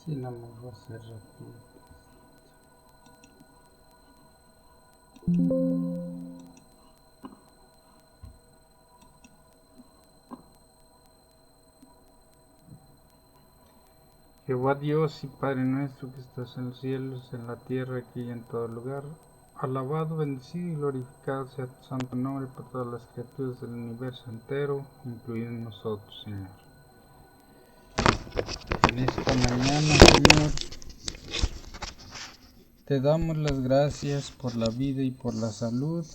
Sí, nada más va a ser rápido. Jehová Dios y Padre nuestro que estás en los cielos, en la tierra, aquí y en todo lugar, alabado, bendecido y glorificado sea tu santo nombre por todas las criaturas del universo entero, incluidos nosotros, Señor. En esta mañana, Señor, te damos las gracias por la vida y por la salud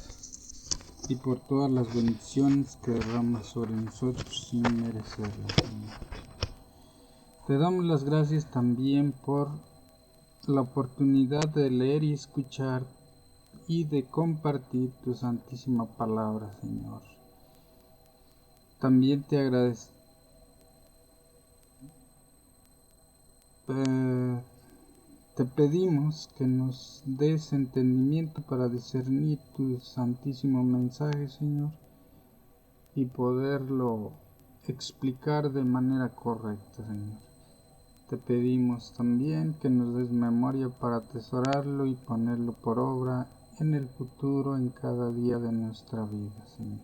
y por todas las bendiciones que derramas sobre nosotros sin merecerlas, Señor. Te damos las gracias también por la oportunidad de leer y escuchar y de compartir tu santísima palabra, Señor. También te agradezco. Te pedimos que nos des entendimiento para discernir tu santísimo mensaje, Señor, y poderlo explicar de manera correcta, Señor. Te pedimos también que nos des memoria para atesorarlo y ponerlo por obra en el futuro, en cada día de nuestra vida, Señor.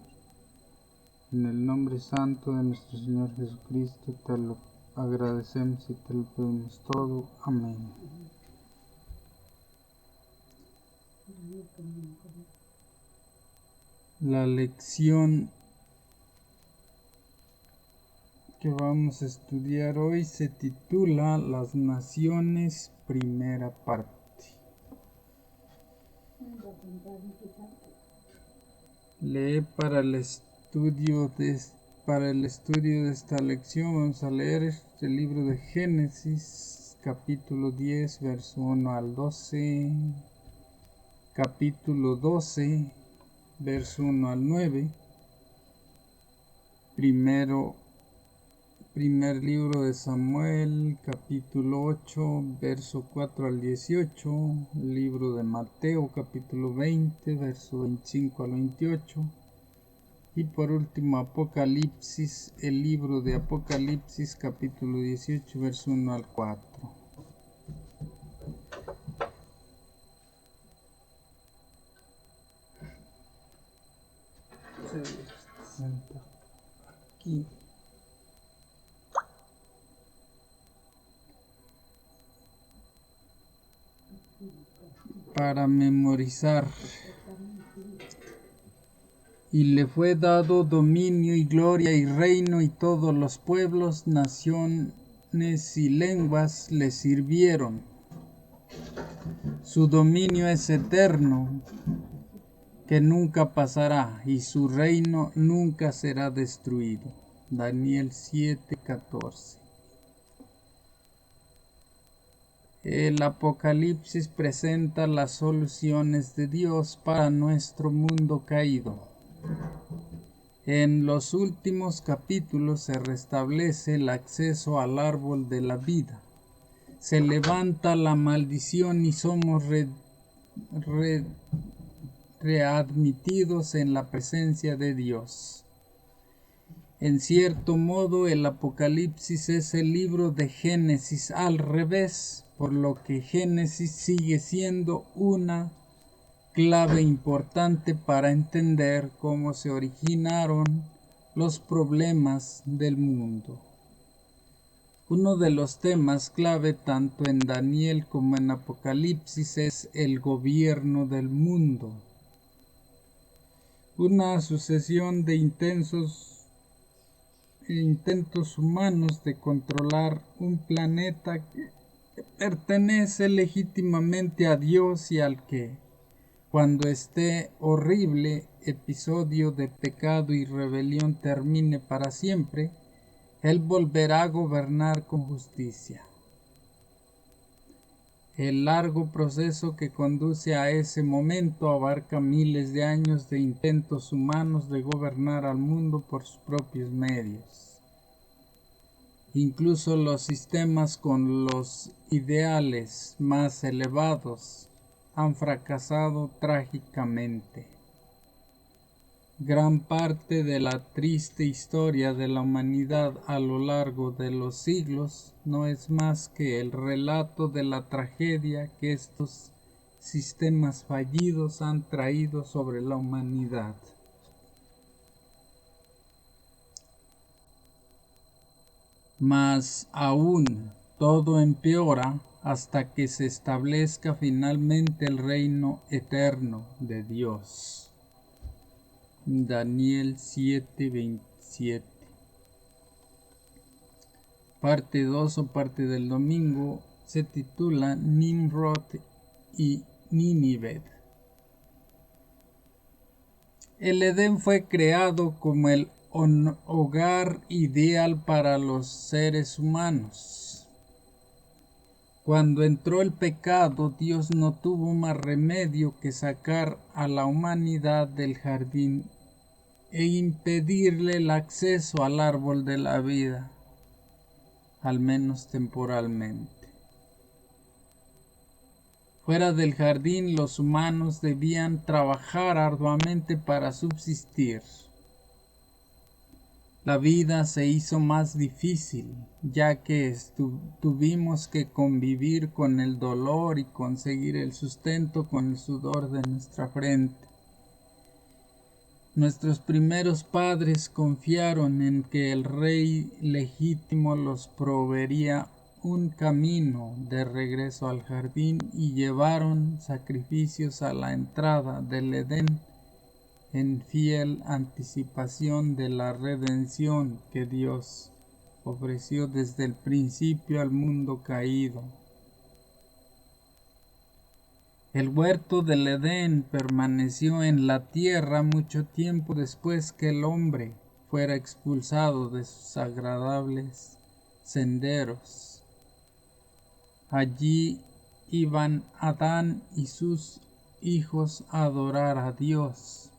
En el nombre santo de nuestro Señor Jesucristo te lo agradecemos y te lo pedimos todo. Amén. La lección que vamos a estudiar hoy se titula Las Naciones, primera parte. Lee para el estudio de esta lección. Vamos a leer el libro de Génesis, capítulo 10, verso 1 al 12, capítulo 12, verso 1 al 9, primer libro de Samuel, capítulo 8, verso 4 al 18, libro de Mateo, capítulo 20, verso 25 al 28, y por último Apocalipsis, el libro de Apocalipsis, capítulo 18, verso 1 al 4. Aquí. Para memorizar. Y le fue dado dominio y gloria y reino, y todos los pueblos, naciones y lenguas le sirvieron. Su dominio es eterno, que nunca pasará, y su reino nunca será destruido. Daniel 7:14. El Apocalipsis presenta las soluciones de Dios para nuestro mundo caído. En los últimos capítulos se restablece el acceso al árbol de la vida. Se levanta la maldición y somos readmitidos en la presencia de Dios. En cierto modo, el Apocalipsis es el libro de Génesis al revés, por lo que Génesis sigue siendo una clave importante para entender cómo se originaron los problemas del mundo. Uno de los temas clave tanto en Daniel como en Apocalipsis es el gobierno del mundo. Una sucesión de intentos humanos de controlar un planeta que pertenece legítimamente a Dios y al que, cuando este horrible episodio de pecado y rebelión termine para siempre, Él volverá a gobernar con justicia. El largo proceso que conduce a ese momento abarca miles de años de intentos humanos de gobernar al mundo por sus propios medios. Incluso los sistemas con los ideales más elevados han fracasado trágicamente. Gran parte de la triste historia de la humanidad a lo largo de los siglos no es más que el relato de la tragedia que estos sistemas fallidos han traído sobre la humanidad. Mas aún todo empeora hasta que se establezca finalmente el reino eterno de Dios. Daniel 7:27. Parte 2 o parte del domingo se titula Nimrod y Nínive. El Edén fue creado como el hogar ideal para los seres humanos. Cuando entró el pecado, Dios no tuvo más remedio que sacar a la humanidad del jardín e impedirle el acceso al árbol de la vida, al menos temporalmente. Fuera del jardín, los humanos debían trabajar arduamente para subsistir. La vida se hizo más difícil, ya que tuvimos que convivir con el dolor y conseguir el sustento con el sudor de nuestra frente. Nuestros primeros padres confiaron en que el rey legítimo los proveería un camino de regreso al jardín y llevaron sacrificios a la entrada del Edén en fiel anticipación de la redención que Dios ofreció desde el principio al mundo caído. El huerto del Edén permaneció en la tierra mucho tiempo después que el hombre fuera expulsado de sus agradables senderos. Allí iban Adán y sus hijos a adorar a Dios.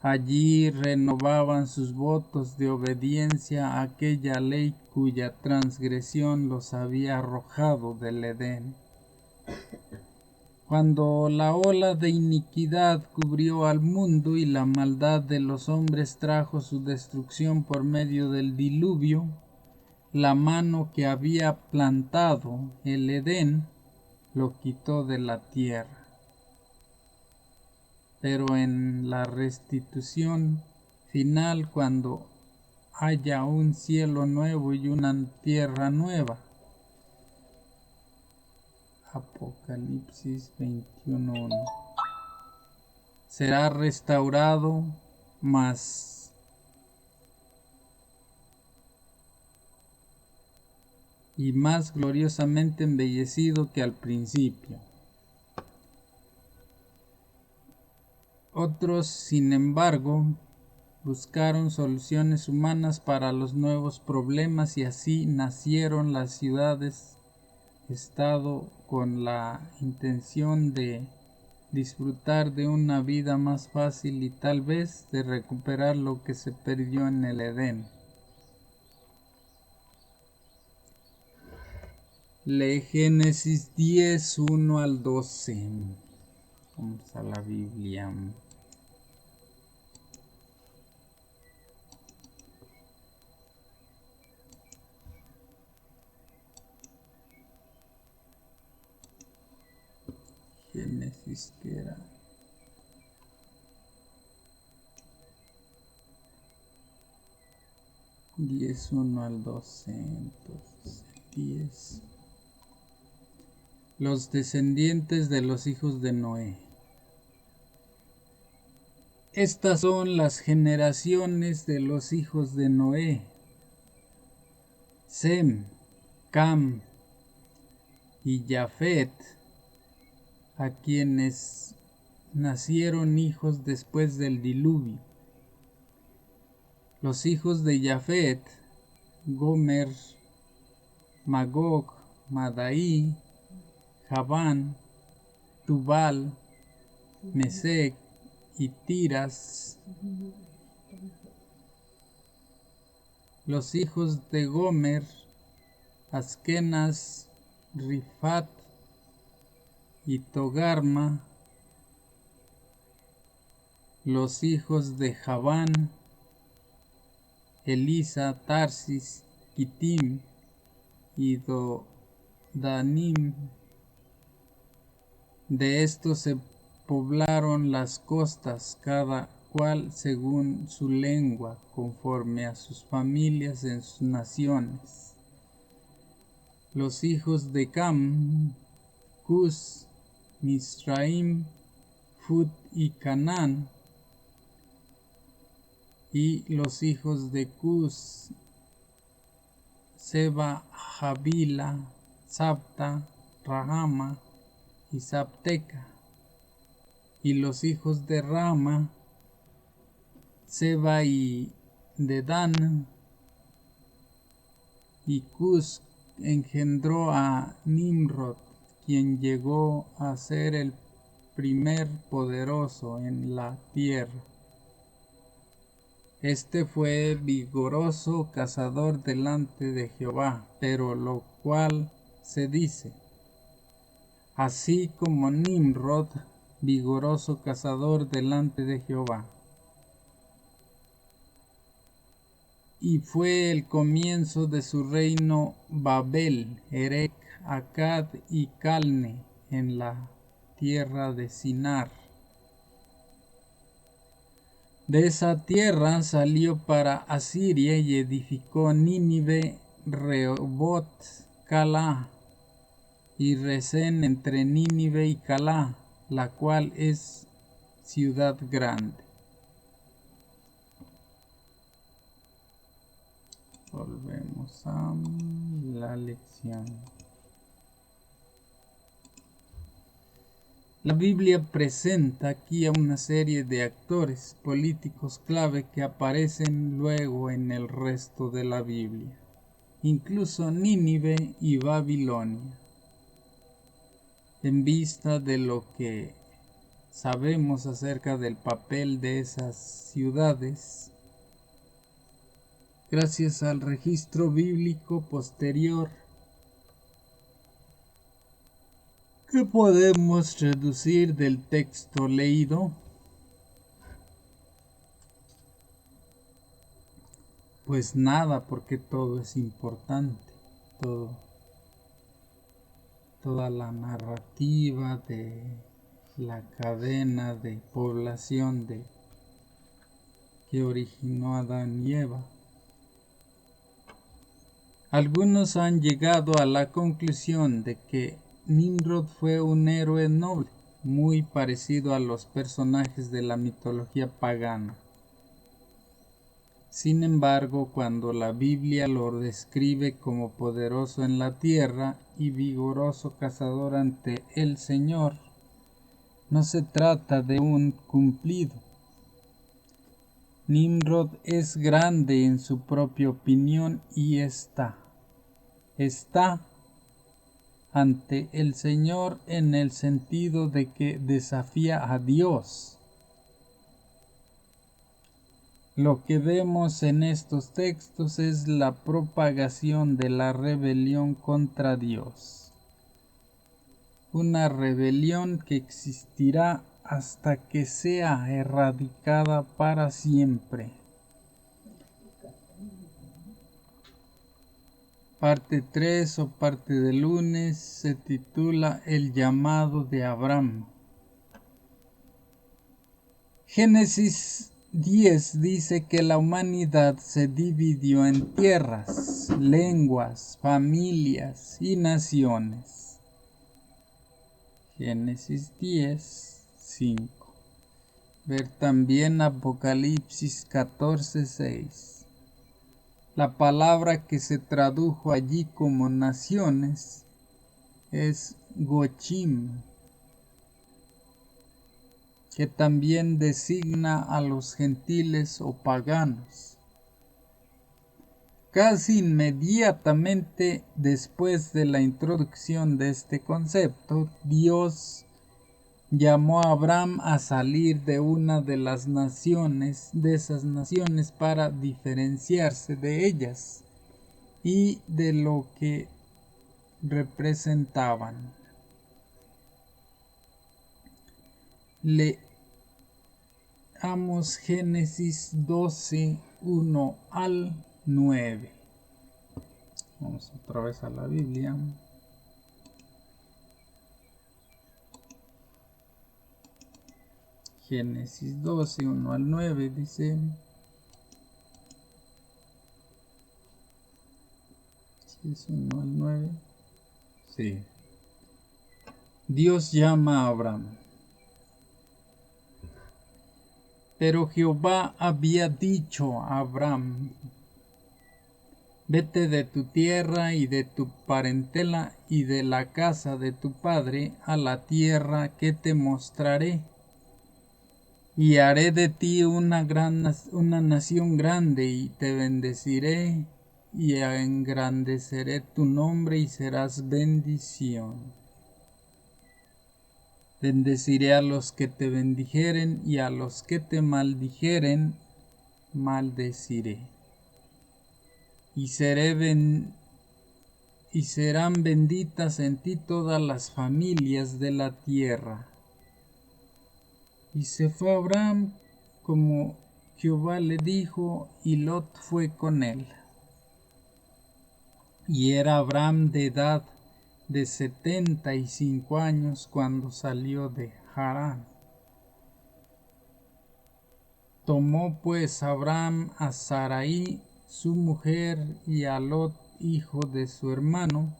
Allí renovaban sus votos de obediencia a aquella ley cuya transgresión los había arrojado del Edén. Cuando la ola de iniquidad cubrió al mundo y la maldad de los hombres trajo su destrucción por medio del diluvio, la mano que había plantado el Edén lo quitó de la tierra. Pero en la restitución final, cuando haya un cielo nuevo y una tierra nueva, Apocalipsis 21:1, será restaurado más y más gloriosamente embellecido que al principio. Otros, sin embargo, buscaron soluciones humanas para los nuevos problemas y así nacieron las ciudades-estado con la intención de disfrutar de una vida más fácil y tal vez de recuperar lo que se perdió en el Edén. Lee Génesis 10:1-12. Vamos a la Biblia. Génesis, que era 10:1-12. Entonces 10. Los descendientes de los hijos de Noé. Estas son las generaciones de los hijos de Noé: Sem, Cam y Jafet, a quienes nacieron hijos después del diluvio. Los hijos de Jafet: Gomer, Magog, Madai, Javán, Tubal, Mesec y Tiras. Los hijos de Gomer: Askenas, Rifat y Togarma. los hijos de Javán, Elisa, Tarsis, Kitim y Dodanim. De estos se poblaron las costas, cada cual según su lengua, conforme a sus familias en sus naciones. Los hijos de Cam, Cus, Misraim, Fut y Canaán. Y los hijos de Cus, Seba, Javila, Sabta, Rahama y Sabteca. Y los hijos de Rama, Seba y Dedan. Y Cus engendró a Nimrod, quien llegó a ser el primer poderoso en la tierra. Este fue vigoroso cazador delante de Jehová, pero lo cual se dice, así como Nimrod, vigoroso cazador delante de Jehová. Y fue el comienzo de su reino Babel, Erec, Akkad y Calne en la tierra de Sinar. De esa tierra salió para Asiria y edificó Nínive, Rehoboth, Calá y Resén entre Nínive y Calá, la cual es ciudad grande. Volvemos a la lección. La Biblia presenta aquí a una serie de actores políticos clave que aparecen luego en el resto de la Biblia, incluso Nínive y Babilonia. En vista de lo que sabemos acerca del papel de esas ciudades, gracias al registro bíblico posterior, ¿qué podemos reducir del texto leído? Pues nada, porque todo es importante, toda la narrativa de la cadena de población que originó Adán y Eva. Algunos han llegado a la conclusión de que Nimrod fue un héroe noble, muy parecido a los personajes de la mitología pagana. Sin embargo, cuando la Biblia lo describe como poderoso en la tierra y vigoroso cazador ante el Señor, no se trata de un cumplido. Nimrod es grande en su propia opinión y está ante el Señor en el sentido de que desafía a Dios. Lo que vemos en estos textos es la propagación de la rebelión contra Dios. Una rebelión que existirá hasta que sea erradicada para siempre. Parte 3 o parte del lunes se titula El llamado de Abraham. Génesis 10 dice que la humanidad se dividió en tierras, lenguas, familias y naciones. Génesis 10, 5. Ver también Apocalipsis 14, 6. La palabra que se tradujo allí como naciones es Gochim, que también designa a los gentiles o paganos. Casi inmediatamente después de la introducción de este concepto, Dios llamó a Abraham a salir de una de las naciones, de esas naciones, para diferenciarse de ellas y de lo que representaban. leamos Génesis 12, 1 al 9. Vamos otra vez a la Biblia. Génesis 12, 1 al 9 dice: ¿sí es 1 al 9? Sí. Dios llama a Abraham. Pero Jehová había dicho a Abraham: vete de tu tierra y de tu parentela y de la casa de tu padre a la tierra que te mostraré. Y haré de ti una nación grande, y te bendeciré, y engrandeceré tu nombre, y serás bendición. Bendeciré a los que te bendijeren, y a los que te maldijeren, maldeciré. Y serán benditas en ti todas las familias de la tierra. Y se fue Abraham como Jehová le dijo, y Lot fue con él. Y era Abraham de edad de 75 años cuando salió de Harán. Tomó pues Abraham a Sarai su mujer y a Lot hijo de su hermano,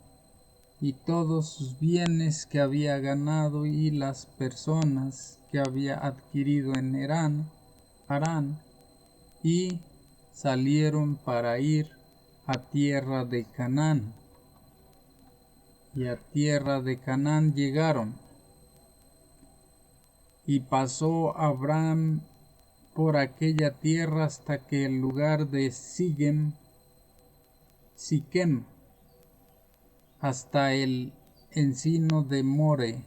y todos sus bienes que había ganado y las personas que había adquirido en Harán, y salieron para ir a tierra de Canaán. Y a tierra de Canaán llegaron. Y pasó Abraham por aquella tierra hasta que el lugar de Siquem, hasta el encino de Moré,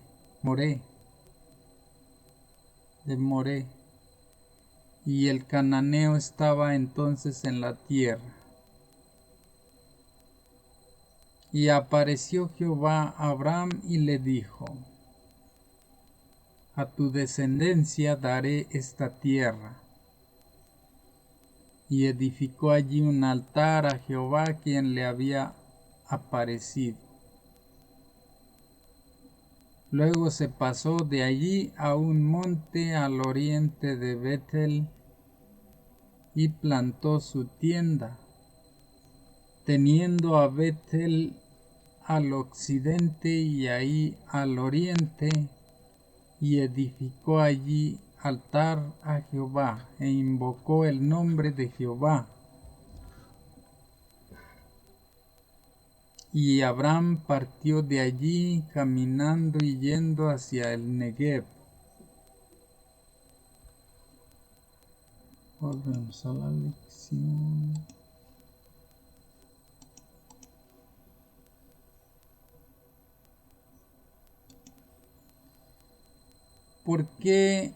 y el cananeo estaba entonces en la tierra. Y apareció Jehová a Abraham y le dijo: a tu descendencia daré esta tierra. Y edificó allí un altar a Jehová, quien le había aparecido. Luego se pasó de allí a un monte al oriente de Betel y plantó su tienda, teniendo a Betel al occidente y ahí al oriente, y edificó allí altar a Jehová e invocó el nombre de Jehová. Y Abraham partió de allí caminando y yendo hacia el Negev. Volvemos a la lección. ¿Por qué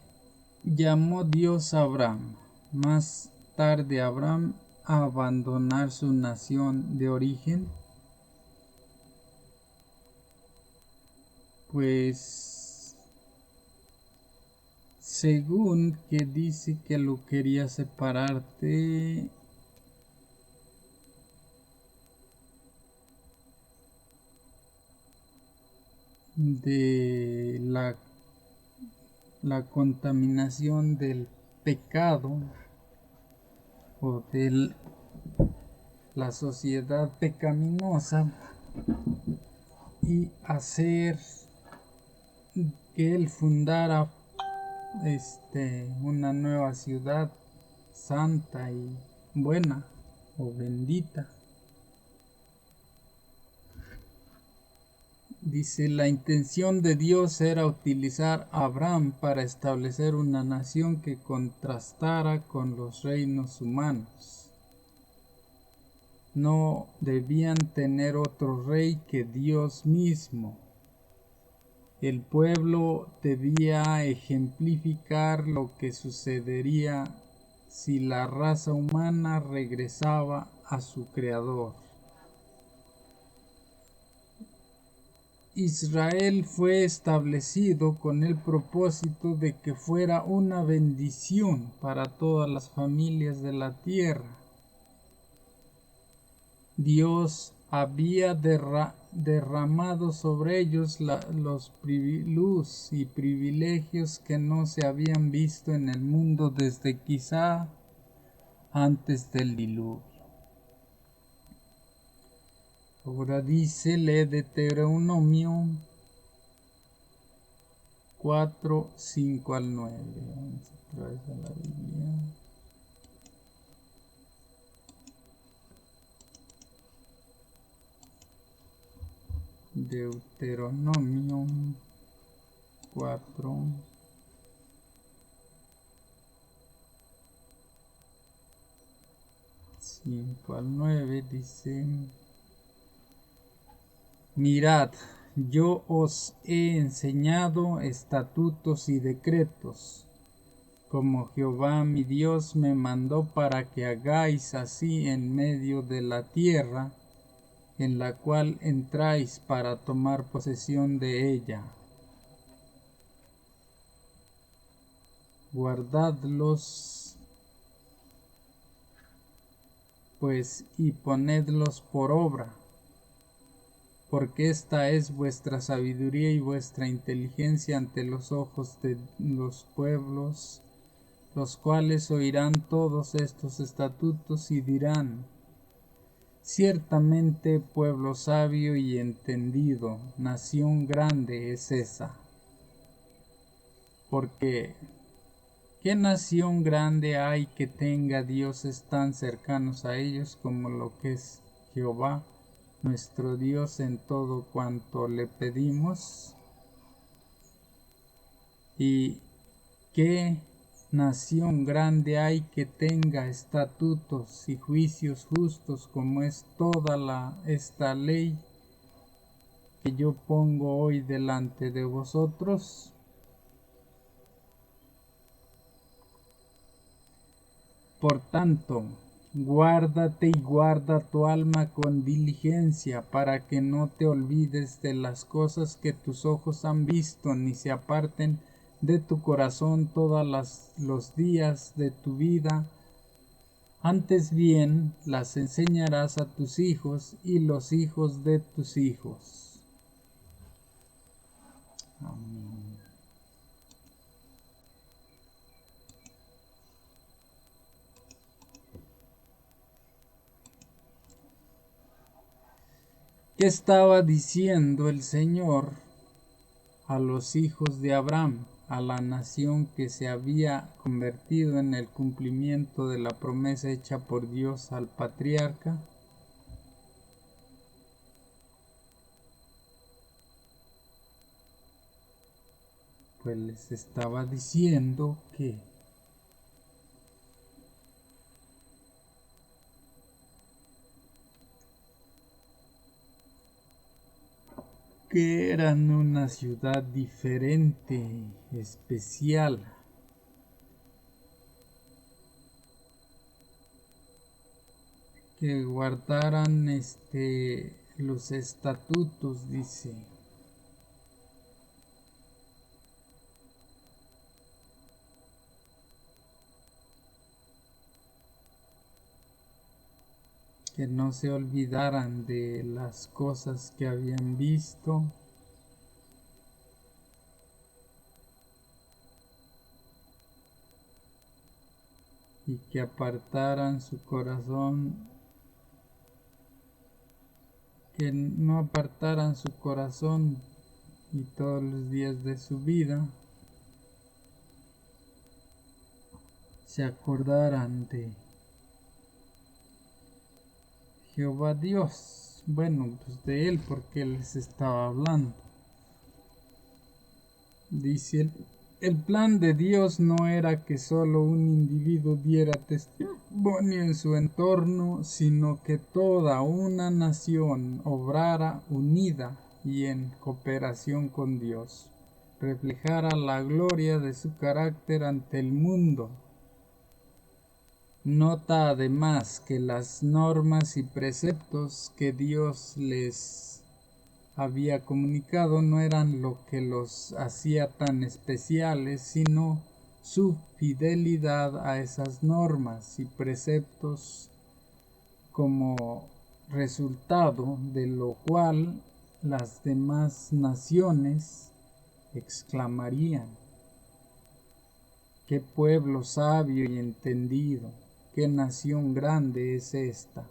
llamó Dios a Abraham? Más tarde Abraham a abandonar su nación de origen. Pues según que dice que lo quería separarte de la contaminación del pecado o de la sociedad pecaminosa, y hacer que él fundara una nueva ciudad santa y buena o bendita. Dice, la intención de Dios era utilizar a Abraham para establecer una nación que contrastara con los reinos humanos. No debían tener otro rey que Dios mismo. El pueblo debía ejemplificar lo que sucedería si la raza humana regresaba a su creador. Israel fue establecido con el propósito de que fuera una bendición para todas las familias de la tierra. Dios había derramado sobre ellos los luz y privilegios que no se habían visto en el mundo desde quizá antes del diluvio. Ahora dice, lee Deuteronomio 4, 5 al 9. Vamos otra vez a la Biblia. Deuteronomio 4, 5 al 9 dice: Mirad, yo os he enseñado estatutos y decretos, como Jehová mi Dios me mandó, para que hagáis así en medio de la tierra, en la cual entráis para tomar posesión de ella. Guardadlos, pues, y ponedlos por obra, porque esta es vuestra sabiduría y vuestra inteligencia ante los ojos de los pueblos, los cuales oirán todos estos estatutos y dirán: ciertamente pueblo sabio y entendido, nación grande es esa. Porque ¿qué nación grande hay que tenga dioses tan cercanos a ellos como lo que es Jehová, nuestro Dios, en todo cuanto le pedimos? ¿Y qué nación grande hay que tenga estatutos y juicios justos como es toda esta ley que yo pongo hoy delante de vosotros? Por tanto, guárdate y guarda tu alma con diligencia, para que no te olvides de las cosas que tus ojos han visto, ni se aparten de tu corazón todos los días de tu vida. Antes bien, las enseñarás a tus hijos y los hijos de tus hijos. Amén. ¿Qué estaba diciendo el Señor a los hijos de Abraham, a la nación que se había convertido en el cumplimiento de la promesa hecha por Dios al patriarca? Pues les estaba diciendo que eran una ciudad diferente, especial, que guardaran los estatutos, dice. Que no se olvidaran de las cosas que habían visto, y que apartaran su corazón, que no apartaran su corazón y todos los días de su vida se acordaran de Jehová Dios. Bueno, pues de él, porque él les estaba hablando. Dice, el plan de Dios no era que solo un individuo diera testimonio en su entorno, sino que toda una nación obrara unida y en cooperación con Dios, reflejara la gloria de su carácter ante el mundo. Nota además que las normas y preceptos que Dios les había comunicado no eran lo que los hacía tan especiales, sino su fidelidad a esas normas y preceptos, como resultado de lo cual las demás naciones exclamarían: «¡Qué pueblo sabio y entendido! ¡Qué nación grande es esta!».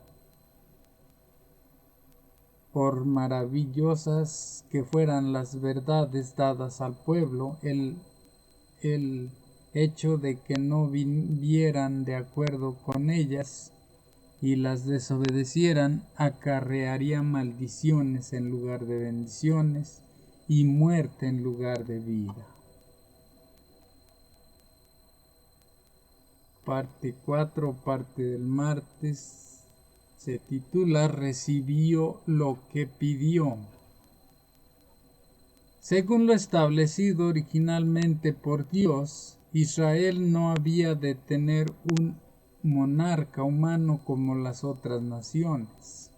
Por maravillosas que fueran las verdades dadas al pueblo, el hecho de que no vivieran de acuerdo con ellas y las desobedecieran acarrearía maldiciones en lugar de bendiciones y muerte en lugar de vida. Parte 4, parte del martes, se titula «Recibió lo que pidió». Según lo establecido originalmente por Dios, Israel no había de tener un monarca humano como las otras naciones.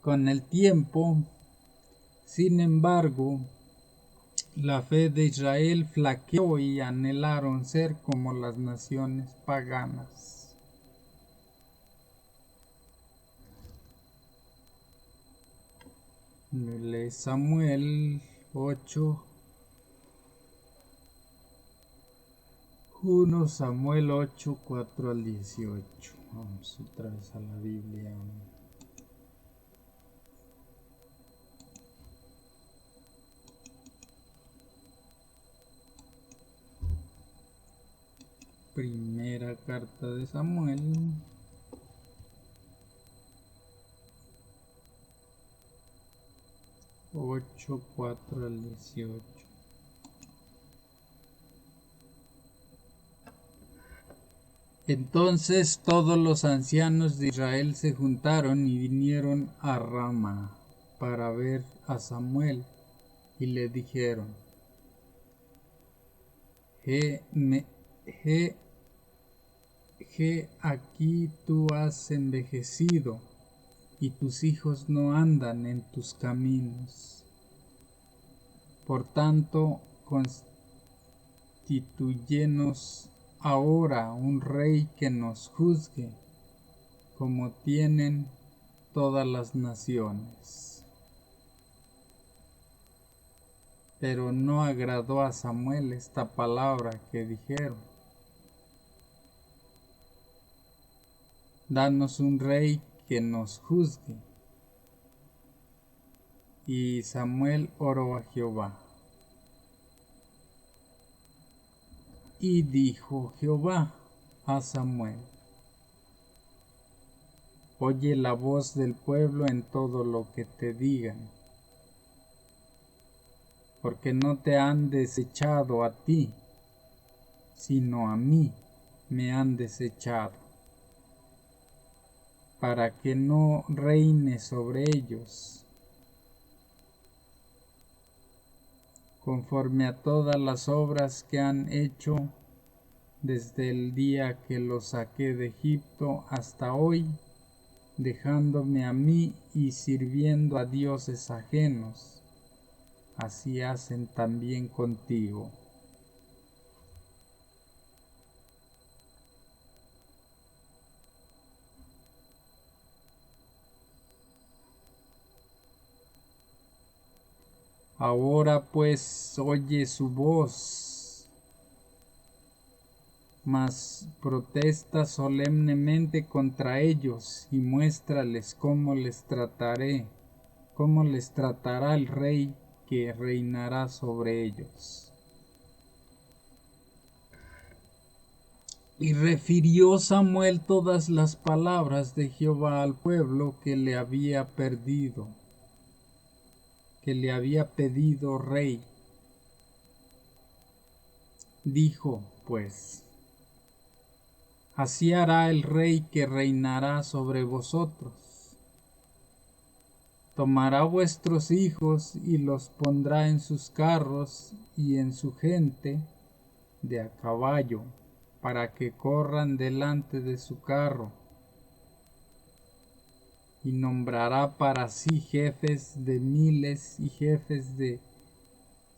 Con el tiempo, sin embargo, la fe de Israel flaqueó y anhelaron ser como las naciones paganas. Lee Samuel 8, 1 Samuel 8, 4 al 18. Vamos otra vez a la Biblia. Primera carta de Samuel 8, 4 al 18. Entonces todos los ancianos de Israel se juntaron y vinieron a Rama para ver a Samuel, y le dijeron: He aquí tú has envejecido, y tus hijos no andan en tus caminos. Por tanto, constituyenos ahora un rey que nos juzgue, como tienen todas las naciones. Pero no agradó a Samuel esta palabra que dijeron: danos un rey que nos juzgue. Y Samuel oró a Jehová. Y dijo Jehová a Samuel: oye la voz del pueblo en todo lo que te digan, porque no te han desechado a ti, sino a mí me han desechado, para que no reine sobre ellos, conforme a todas las obras que han hecho desde el día que los saqué de Egipto hasta hoy, dejándome a mí y sirviendo a dioses ajenos. Así hacen también contigo. Ahora pues oye su voz, mas protesta solemnemente contra ellos y muéstrales cómo les tratará el rey que reinará sobre ellos. Y refirió Samuel todas las palabras de Jehová al pueblo que le había pedido rey. Dijo pues: así hará el rey que reinará sobre vosotros. Tomará vuestros hijos y los pondrá en sus carros y en su gente de a caballo, para que corran delante de su carro. y nombrará para sí jefes de miles y jefes de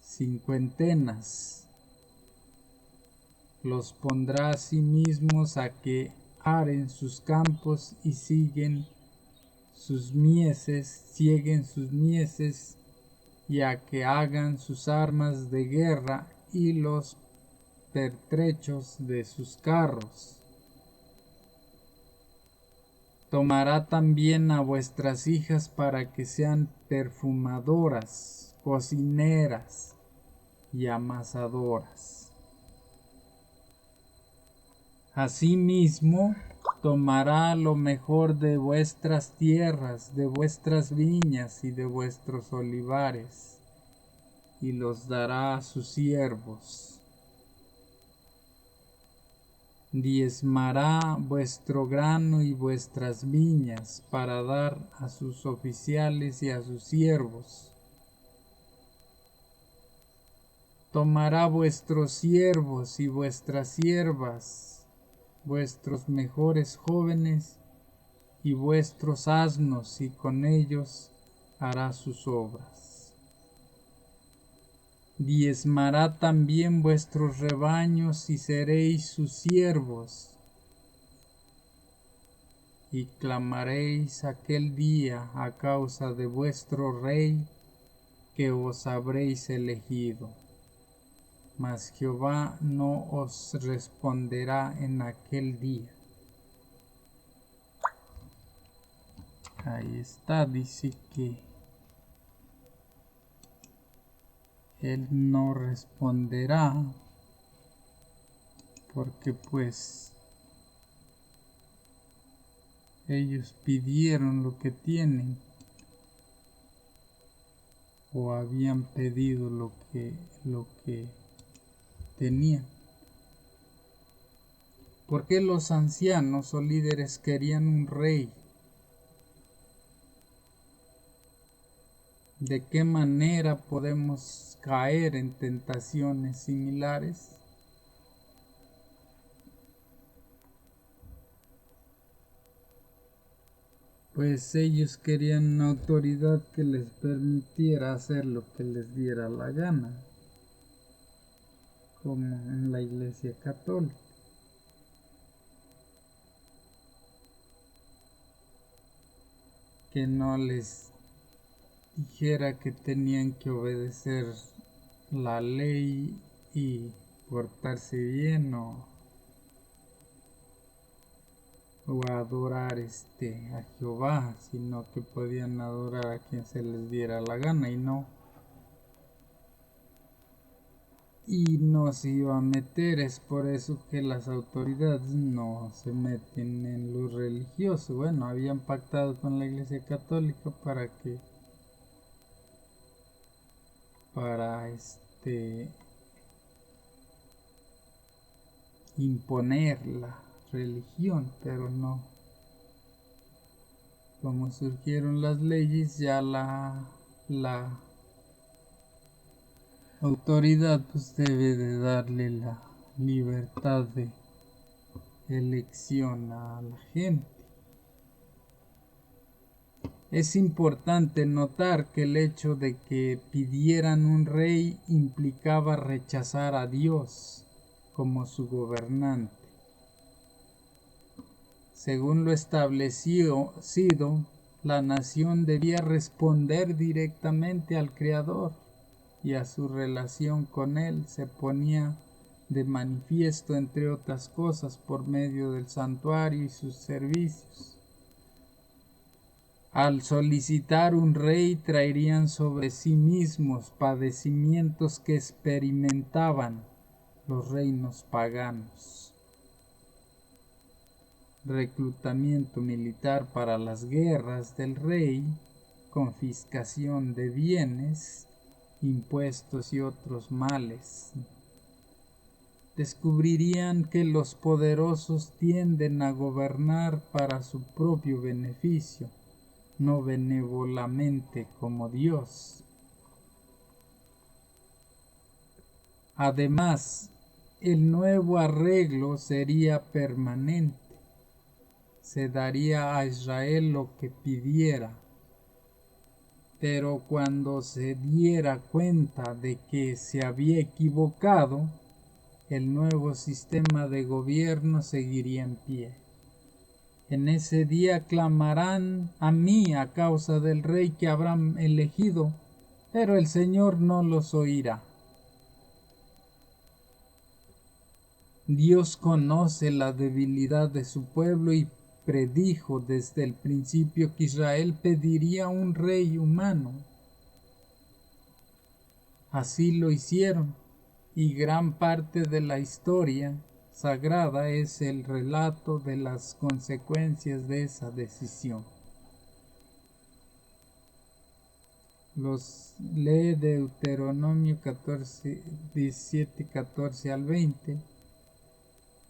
cincuentenas. Los pondrá a sí mismos a que aren sus campos y sieguen sus mieses, y a que hagan sus armas de guerra y los pertrechos de sus carros. Tomará también a vuestras hijas para que sean perfumadoras, cocineras y amasadoras. Asimismo, tomará lo mejor de vuestras tierras, de vuestras viñas y de vuestros olivares, y los dará a sus siervos. Diezmará vuestro grano y vuestras viñas para dar a sus oficiales y a sus siervos. Tomará vuestros siervos y vuestras siervas, vuestros mejores jóvenes y vuestros asnos, y con ellos hará sus obras. Diezmará también vuestros rebaños y seréis sus siervos. Y clamaréis aquel día a causa de vuestro rey que os habréis elegido. Mas Jehová no os responderá en aquel día. Ahí está, dice que Él no responderá porque pues ellos pidieron lo que tienen o habían pedido lo que tenían. ¿Por qué los ancianos o líderes querían un rey? ¿De qué manera podemos caer en tentaciones similares? Pues ellos querían una autoridad que les permitiera hacer lo que les diera la gana, como en la Iglesia Católica. Que no les dijera que tenían que obedecer la ley y portarse bien o adorar a Jehová, sino que podían adorar a quien se les diera la gana y no se iba a meter. Es por eso que las autoridades no se meten en lo religioso. Bueno, habían pactado con la Iglesia Católica para imponer la religión, pero no. Como surgieron las leyes, ya la autoridad pues debe de darle la libertad de elección a la gente. Es importante notar que el hecho de que pidieran un rey implicaba rechazar a Dios como su gobernante. Según lo establecido, la nación debía responder directamente al Creador, y a su relación con Él se ponía de manifiesto, entre otras cosas, por medio del santuario y sus servicios. Al solicitar un rey, traerían sobre sí mismos padecimientos que experimentaban los reinos paganos. Reclutamiento militar para las guerras del rey, confiscación de bienes, impuestos y otros males. Descubrirían que los poderosos tienden a gobernar para su propio beneficio, no benévolamente como Dios. Además, el nuevo arreglo sería permanente. se daría a Israel lo que pidiera. Pero cuando se diera cuenta de que se había equivocado, el nuevo sistema de gobierno seguiría en pie. En ese día clamarán a mí a causa del rey que habrán elegido, pero el Señor no los oirá. Dios conoce la debilidad de su pueblo y predijo desde el principio que Israel pediría un rey humano. Así lo hicieron, y gran parte de la historia sagrada es el relato de las consecuencias de esa decisión. Lee Deuteronomio 14, 17, 14 al 20.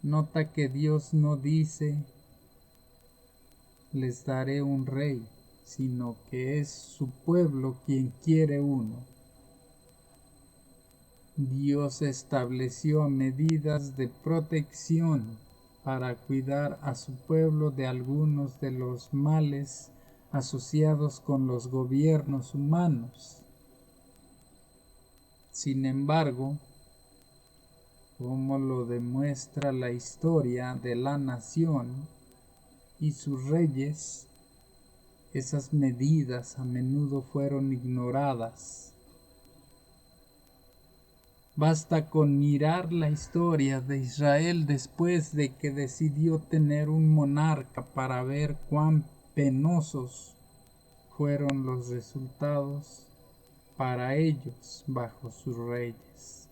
Nota que Dios no dice les daré un rey, sino que es su pueblo quien quiere uno. Dios estableció medidas de protección para cuidar a su pueblo de algunos de los males asociados con los gobiernos humanos. Sin embargo, como lo demuestra la historia de la nación y sus reyes, esas medidas a menudo fueron ignoradas. Basta con mirar la historia de Israel después de que decidió tener un monarca para ver cuán penosos fueron los resultados para ellos bajo sus reyes.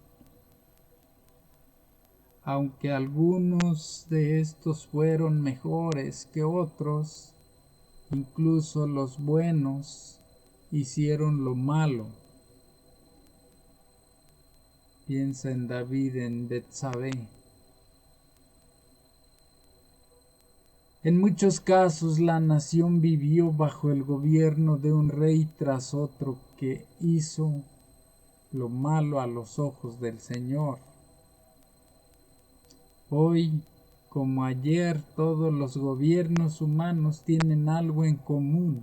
Aunque algunos de estos fueron mejores que otros, incluso los buenos hicieron lo malo. Piensa en David en Betsabé. En muchos casos la nación vivió bajo el gobierno de un rey tras otro que hizo lo malo a los ojos del Señor. Hoy, como ayer, todos los gobiernos humanos tienen algo en común.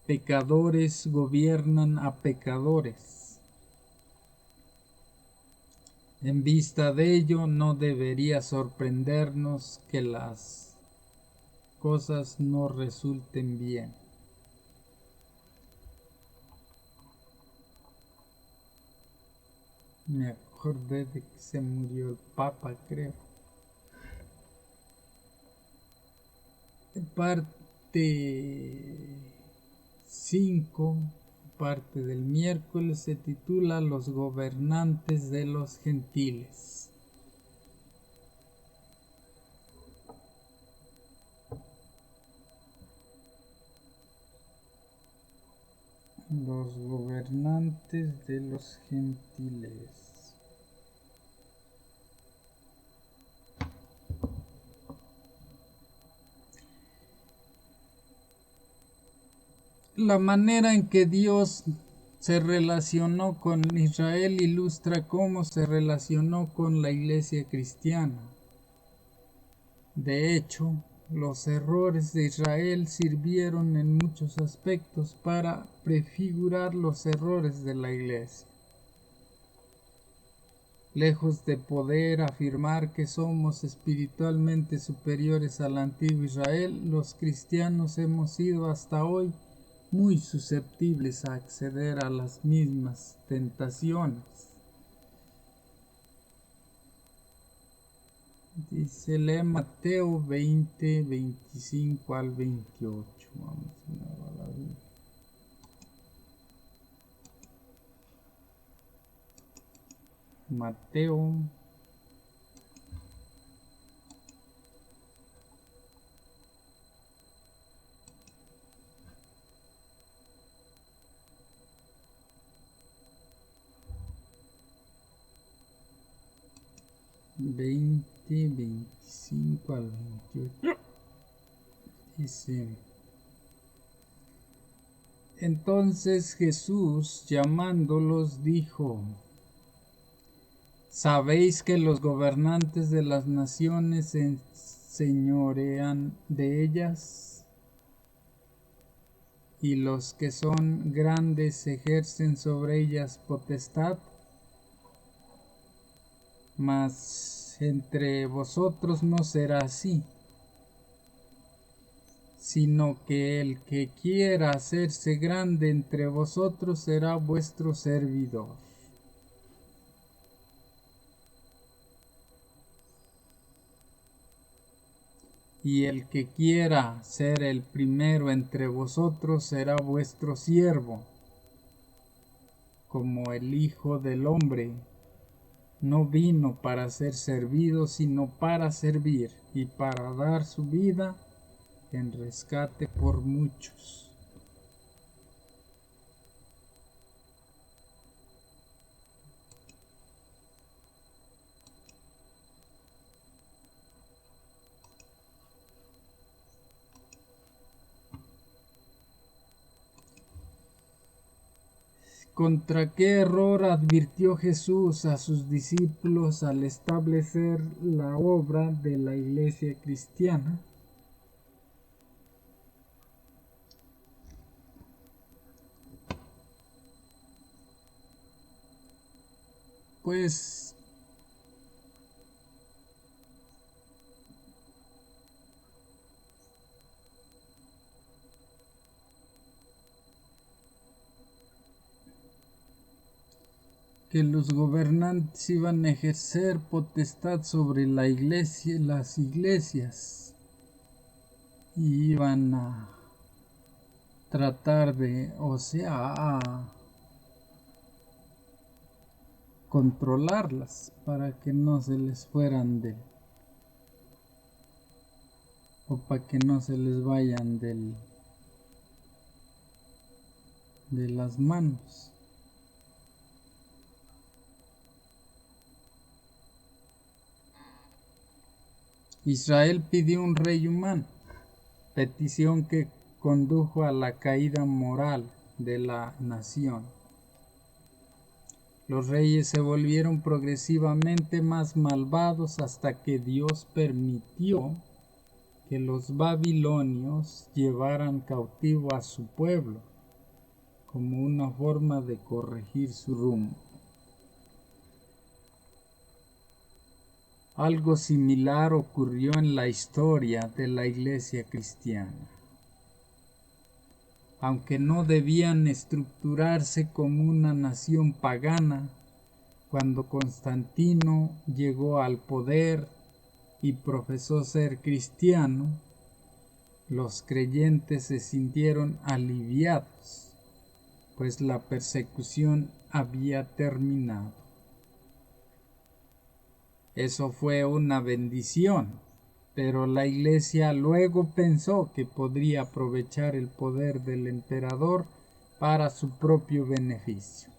Pecadores gobiernan a pecadores. En vista de ello, no debería sorprendernos que las cosas no resulten bien. Me acordé de que se murió el Papa, creo. Parte 5, parte del miércoles, se titula Los gobernantes de los gentiles. Los gobernantes de los gentiles. La manera en que Dios se relacionó con Israel ilustra cómo se relacionó con la iglesia cristiana. De hecho, los errores de Israel sirvieron en muchos aspectos para prefigurar los errores de la iglesia. Lejos de poder afirmar que somos espiritualmente superiores al antiguo Israel, los cristianos hemos sido hasta hoy muy susceptibles a acceder a las mismas tentaciones. Dice, lee Mateo 20, 25 al 28. Vamos a la Biblia. Mateo 20, 25 al 28. Dice, entonces Jesús llamándolos dijo, Sabéis que los gobernantes de las naciones se enseñorean de ellas, y los que son grandes ejercen sobre ellas potestad. Mas entre vosotros no será así, sino que el que quiera hacerse grande entre vosotros será vuestro servidor. Y el que quiera ser el primero entre vosotros será vuestro siervo, como el Hijo del Hombre no vino para ser servido, sino para servir y para dar su vida en rescate por muchos. ¿Contra qué error advirtió Jesús a sus discípulos al establecer la obra de la iglesia cristiana? Pues que los gobernantes iban a ejercer potestad sobre la iglesia, las iglesias, y iban a tratar de, a controlarlas para que no se les fueran o para que no se les vayan de las manos. Israel pidió un rey humano, petición que condujo a la caída moral de la nación. Los reyes se volvieron progresivamente más malvados hasta que Dios permitió que los babilonios llevaran cautivo a su pueblo como una forma de corregir su rumbo. Algo similar ocurrió en la historia de la iglesia cristiana. Aunque no debían estructurarse como una nación pagana, cuando Constantino llegó al poder y profesó ser cristiano, los creyentes se sintieron aliviados, pues la persecución había terminado. Eso fue una bendición, pero la iglesia luego pensó que podría aprovechar el poder del emperador para su propio beneficio.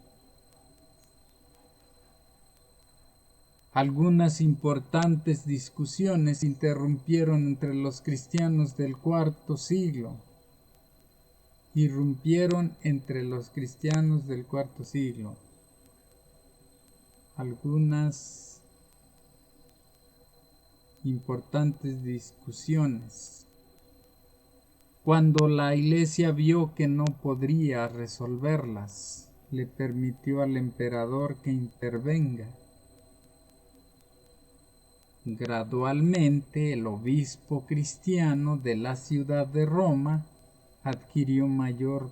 Algunas importantes discusiones interrumpieron entre los cristianos del cuarto siglo. Algunas importantes discusiones. Cuando la iglesia vio que no podría resolverlas, le permitió al emperador que intervenga. Gradualmente el obispo cristiano de la ciudad de Roma adquirió mayor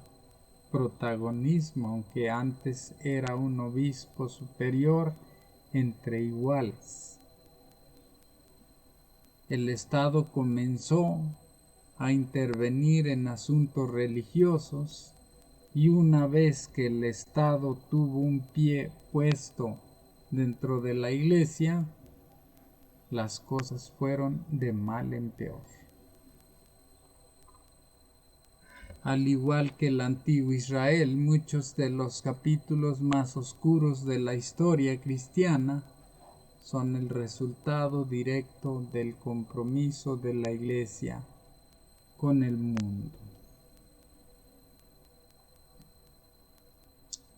protagonismo, aunque antes era un obispo superior entre iguales. El Estado comenzó a intervenir en asuntos religiosos, y una vez que el Estado tuvo un pie puesto dentro de la iglesia, las cosas fueron de mal en peor. Al igual que el antiguo Israel, muchos de los capítulos más oscuros de la historia cristiana son el resultado directo del compromiso de la iglesia con el mundo.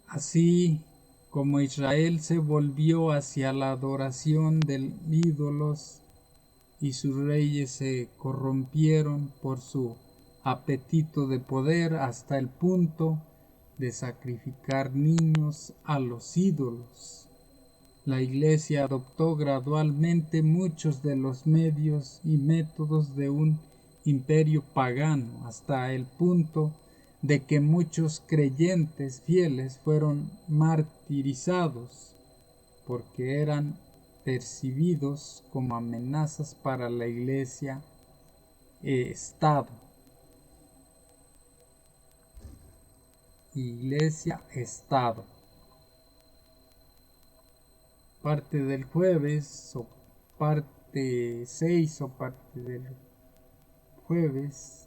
Así como Israel se volvió hacia la adoración de ídolos y sus reyes se corrompieron por su apetito de poder hasta el punto de sacrificar niños a los ídolos. La Iglesia adoptó gradualmente muchos de los medios y métodos de un imperio pagano hasta el punto de que muchos creyentes fieles fueron martirizados porque eran percibidos como amenazas para la Iglesia-Estado. Iglesia-Estado. Parte del jueves o parte 6 o parte del jueves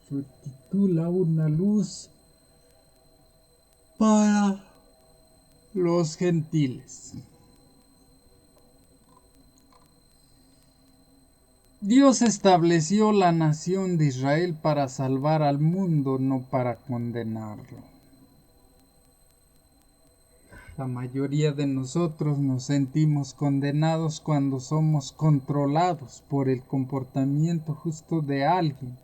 se titula Una luz para los gentiles. Dios estableció la nación de Israel para salvar al mundo, no para condenarlo. La mayoría de nosotros nos sentimos condenados cuando somos controlados por el comportamiento justo de alguien.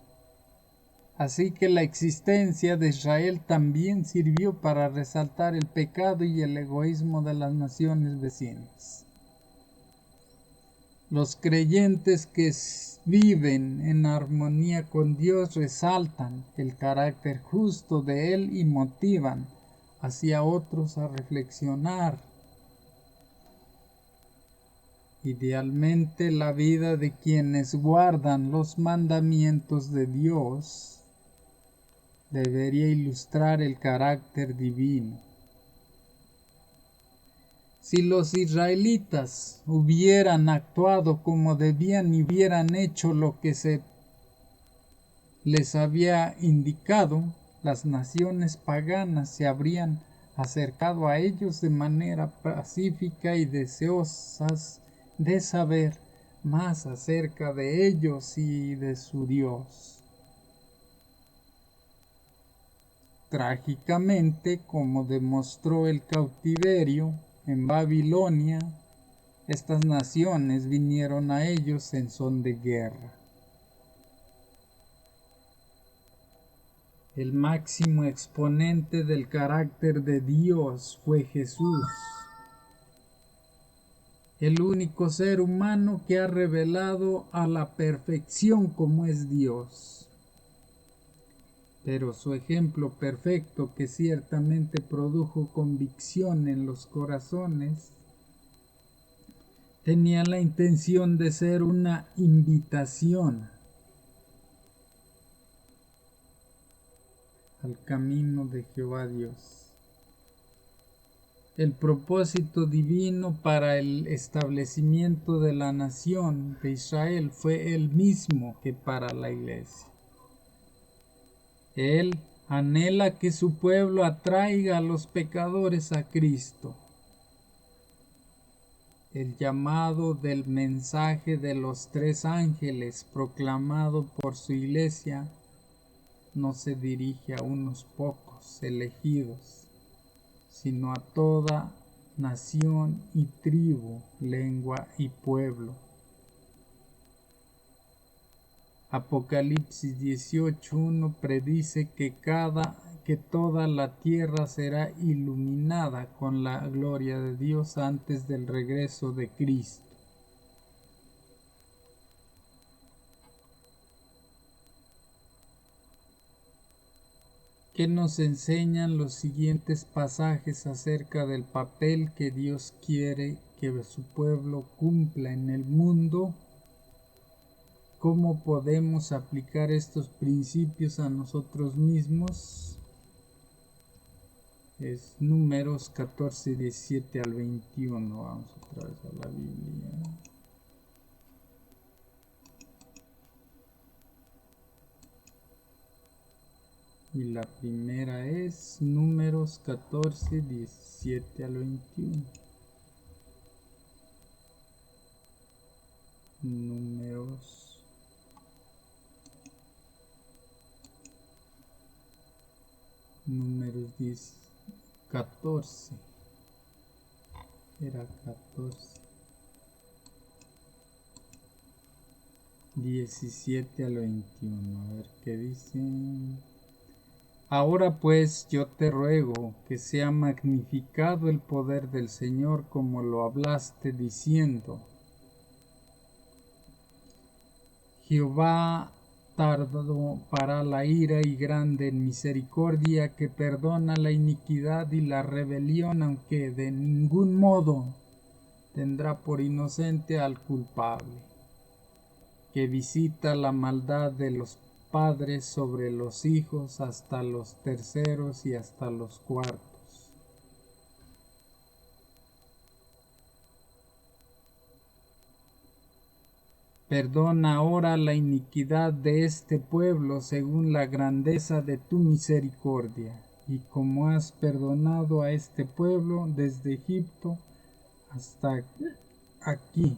Así que la existencia de Israel también sirvió para resaltar el pecado y el egoísmo de las naciones vecinas. Los creyentes que viven en armonía con Dios resaltan el carácter justo de Él y motivan hacia otros a reflexionar. Idealmente, la vida de quienes guardan los mandamientos de Dios debería ilustrar el carácter divino. Si los israelitas hubieran actuado como debían y hubieran hecho lo que se les había indicado, las naciones paganas se habrían acercado a ellos de manera pacífica y deseosas de saber más acerca de ellos y de su Dios. Trágicamente, como demostró el cautiverio en Babilonia, estas naciones vinieron a ellos en son de guerra. El máximo exponente del carácter de Dios fue Jesús, el único ser humano que ha revelado a la perfección como es Dios. Pero su ejemplo perfecto, que ciertamente produjo convicción en los corazones, tenía la intención de ser una invitación al camino de Jehová Dios. El propósito divino para el establecimiento de la nación de Israel fue el mismo que para la Iglesia. Él anhela que su pueblo atraiga a los pecadores a Cristo. El llamado del mensaje de los 3 ángeles proclamado por su Iglesia no se dirige a unos pocos elegidos, sino a toda nación y tribu, lengua y pueblo. Apocalipsis 18:1 predice que toda la tierra será iluminada con la gloria de Dios antes del regreso de Cristo. ¿Qué nos enseñan los siguientes pasajes acerca del papel que Dios quiere que su pueblo cumpla en el mundo? ¿Cómo podemos aplicar estos principios a nosotros mismos? Es Números 14, 17 al 21. Vamos otra vez a la Biblia. Y la primera es Números 14, 17 al 21. Números 10. 14. Era 14. 17 al 21. A ver qué dice. Ahora pues yo te ruego que sea magnificado el poder del Señor como lo hablaste diciendo: Jehová tardo para la ira y grande en misericordia, que perdona la iniquidad y la rebelión, aunque de ningún modo tendrá por inocente al culpable, que visita la maldad de los padres sobre los hijos hasta los terceros y hasta los cuartos. Perdona ahora la iniquidad de este pueblo según la grandeza de tu misericordia, y como has perdonado a este pueblo desde Egipto hasta aquí.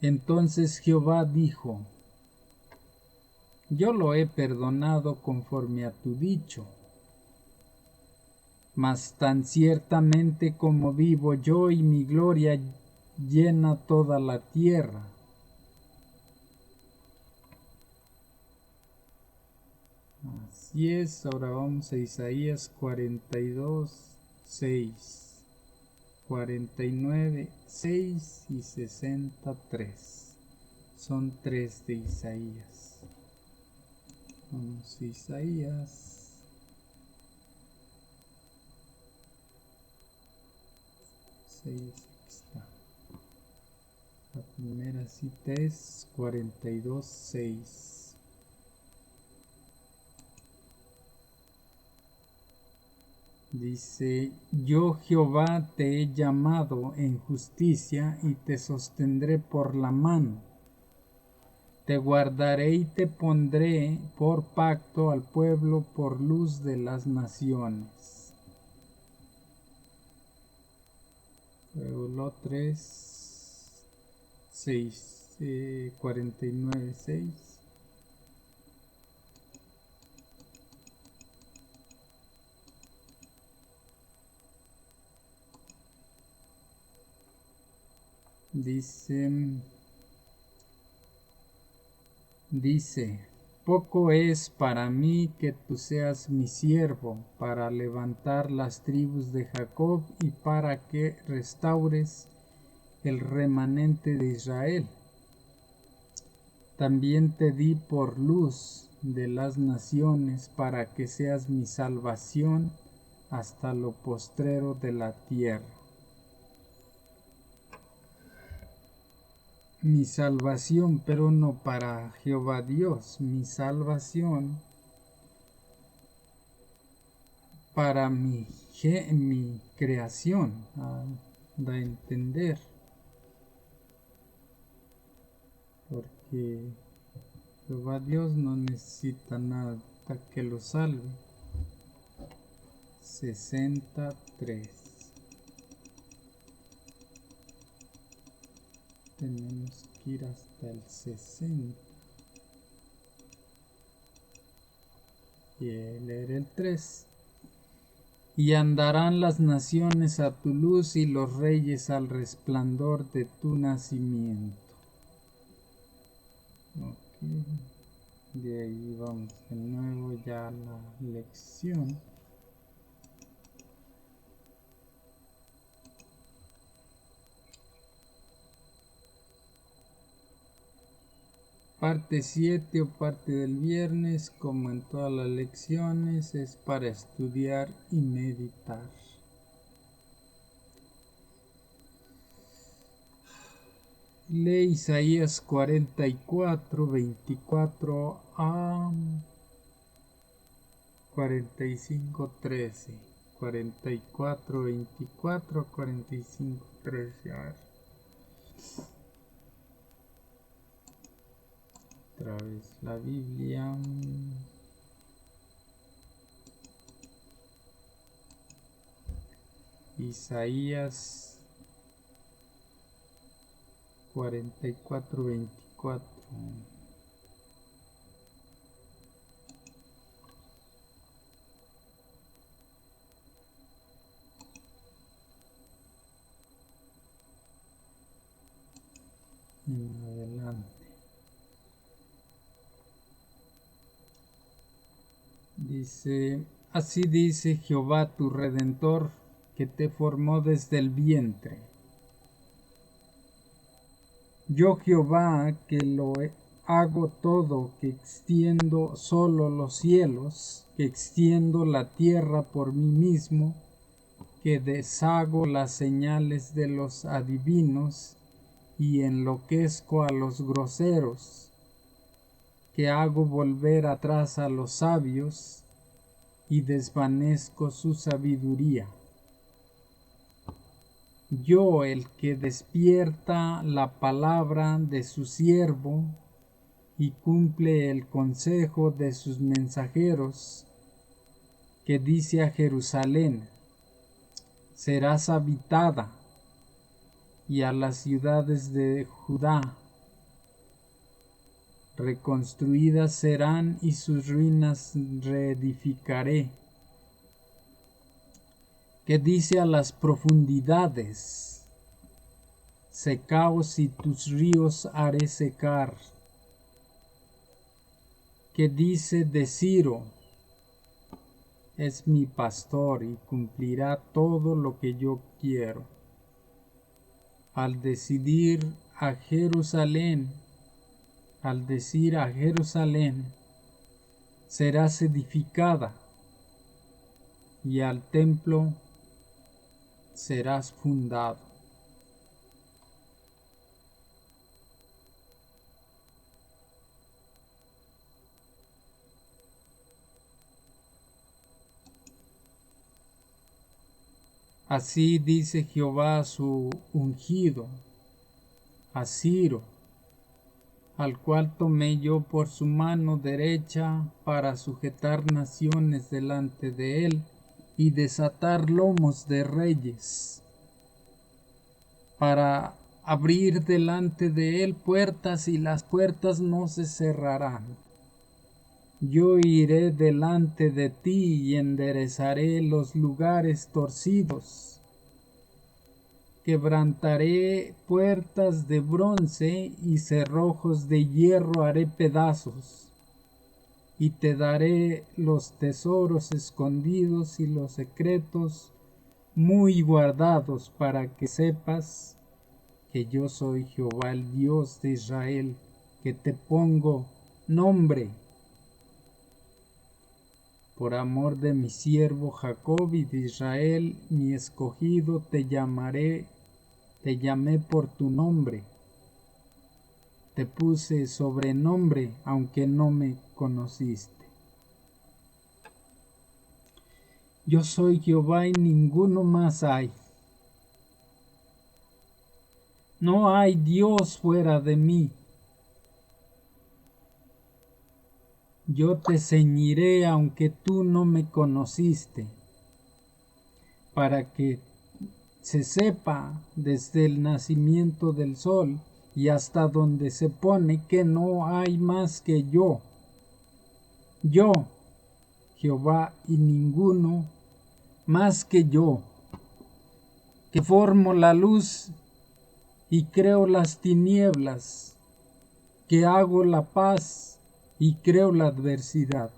Entonces Jehová dijo: Yo lo he perdonado conforme a tu dicho. Mas tan ciertamente como vivo yo y mi gloria llena toda la tierra. Así es, ahora vamos a Isaías 42, 6, 49, 6 y 63. Son 3 de Isaías. Vamos a Isaías. Aquí está. La primera cita es 42, 6. Dice: Yo Jehová te he llamado en justicia y te sostendré por la mano. Te guardaré y te pondré por pacto al pueblo, por luz de las naciones. Pueblo 3, 6, 49, 6. Dice: Poco es para mí que tú seas mi siervo, para levantar las tribus de Jacob y para que restaures el remanente de Israel. También te di por luz de las naciones, para que seas mi salvación hasta lo postrero de la tierra. Mi salvación, pero no para Jehová Dios, mi salvación para mi creación, da a entender, porque Jehová Dios no necesita nada que lo salve. 63. Tenemos que ir hasta el 60. Y leer el 3. Y andarán las naciones a tu luz y los reyes al resplandor de tu nacimiento. Okay. De ahí vamos de nuevo ya a la lección. Parte 7 o parte del viernes, como en todas las lecciones, es para estudiar y meditar. Lee Isaías 44, 24 a 45, 13. 44, 24, 45, 13. A ver. Otra vez la Biblia. Isaías 44, 24. en adelante. Dice, así dice Jehová tu Redentor, que te formó desde el vientre. Yo Jehová, que hago todo, que extiendo solo los cielos, que extiendo la tierra por mí mismo, que deshago las señales de los adivinos y enloquezco a los groseros, que hago volver atrás a los sabios y desvanezco su sabiduría. Yo, el que despierta la palabra de su siervo y cumple el consejo de sus mensajeros, que dice a Jerusalén, serás habitada, y a las ciudades de Judá, reconstruidas serán y sus ruinas reedificaré, que dice a las profundidades, secaos y tus ríos haré secar, que dice de Ciro, es mi pastor y cumplirá todo lo que yo quiero. Al decir a Jerusalén, serás edificada, y al templo serás fundado. Así dice Jehová a su ungido, a Ciro, al cual tomé yo por su mano derecha para sujetar naciones delante de él y desatar lomos de reyes, para abrir delante de él puertas y las puertas no se cerrarán. Yo iré delante de ti y enderezaré los lugares torcidos. Quebrantaré puertas de bronce y cerrojos de hierro haré pedazos. Y te daré los tesoros escondidos y los secretos muy guardados para que sepas que yo soy Jehová el Dios de Israel, que te pongo nombre. Por amor de mi siervo Jacob y de Israel, mi escogido, te llamé por tu nombre. Te puse sobrenombre, aunque no me conociste. Yo soy Jehová y ninguno más hay. No hay Dios fuera de mí. Yo te ceñiré aunque tú no me conociste, para que se sepa desde el nacimiento del sol y hasta donde se pone que no hay más que yo. Yo, Jehová, y ninguno más que yo, que formo la luz y creo las tinieblas, que hago la paz y creo la adversidad.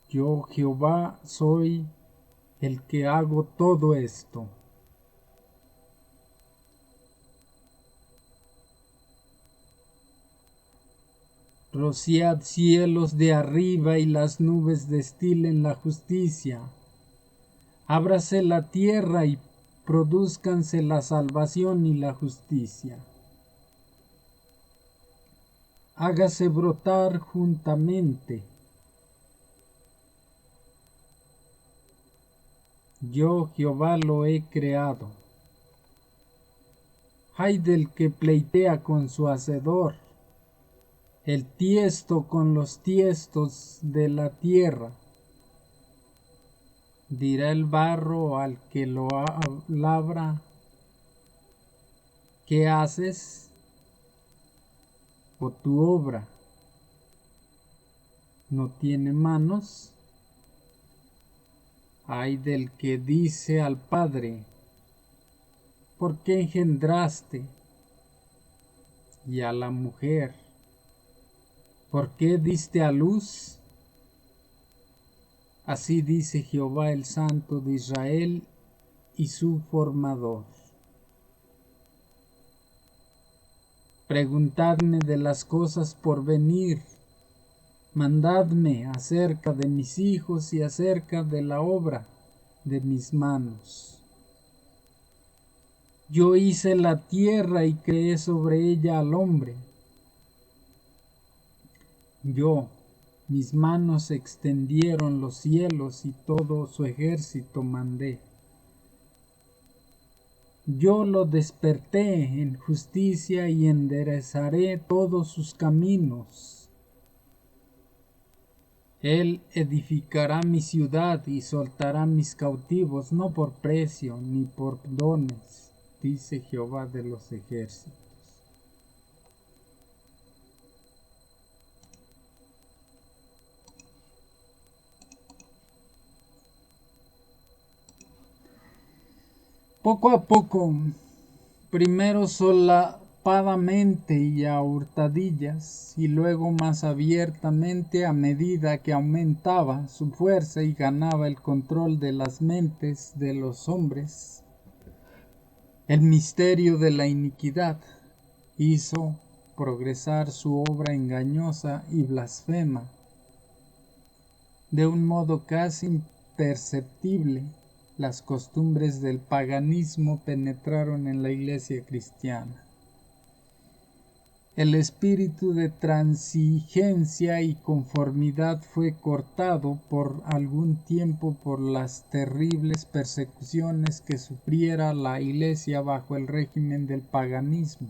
Yo, Jehová, soy el que hago todo esto. Rociad cielos de arriba y las nubes destilen la justicia. Ábrase la tierra y produzcanse la salvación y la justicia. Hágase brotar juntamente. Yo, Jehová, lo he creado. Ay del que pleitea con su hacedor, el tiesto con los tiestos de la tierra. Dirá el barro al que lo labra, ¿qué haces? ¿O tu obra no tiene manos? Ay del que dice al padre, ¿por qué engendraste? Y a la mujer, ¿por qué diste a luz? Así dice Jehová el Santo de Israel y su formador. Preguntadme de las cosas por venir, mandadme acerca de mis hijos y acerca de la obra de mis manos. Yo hice la tierra y creé sobre ella al hombre. Mis manos extendieron los cielos y todo su ejército mandé. Yo lo desperté en justicia y enderezaré todos sus caminos. Él edificará mi ciudad y soltará mis cautivos, no por precio ni por dones, dice Jehová de los ejércitos. Poco a poco, primero solapadamente y a hurtadillas, y luego más abiertamente a medida que aumentaba su fuerza y ganaba el control de las mentes de los hombres, el misterio de la iniquidad hizo progresar su obra engañosa y blasfema de un modo casi imperceptible. Las costumbres del paganismo penetraron en la iglesia cristiana. El espíritu de transigencia y conformidad fue cortado por algún tiempo por las terribles persecuciones que sufriera la iglesia bajo el régimen del paganismo.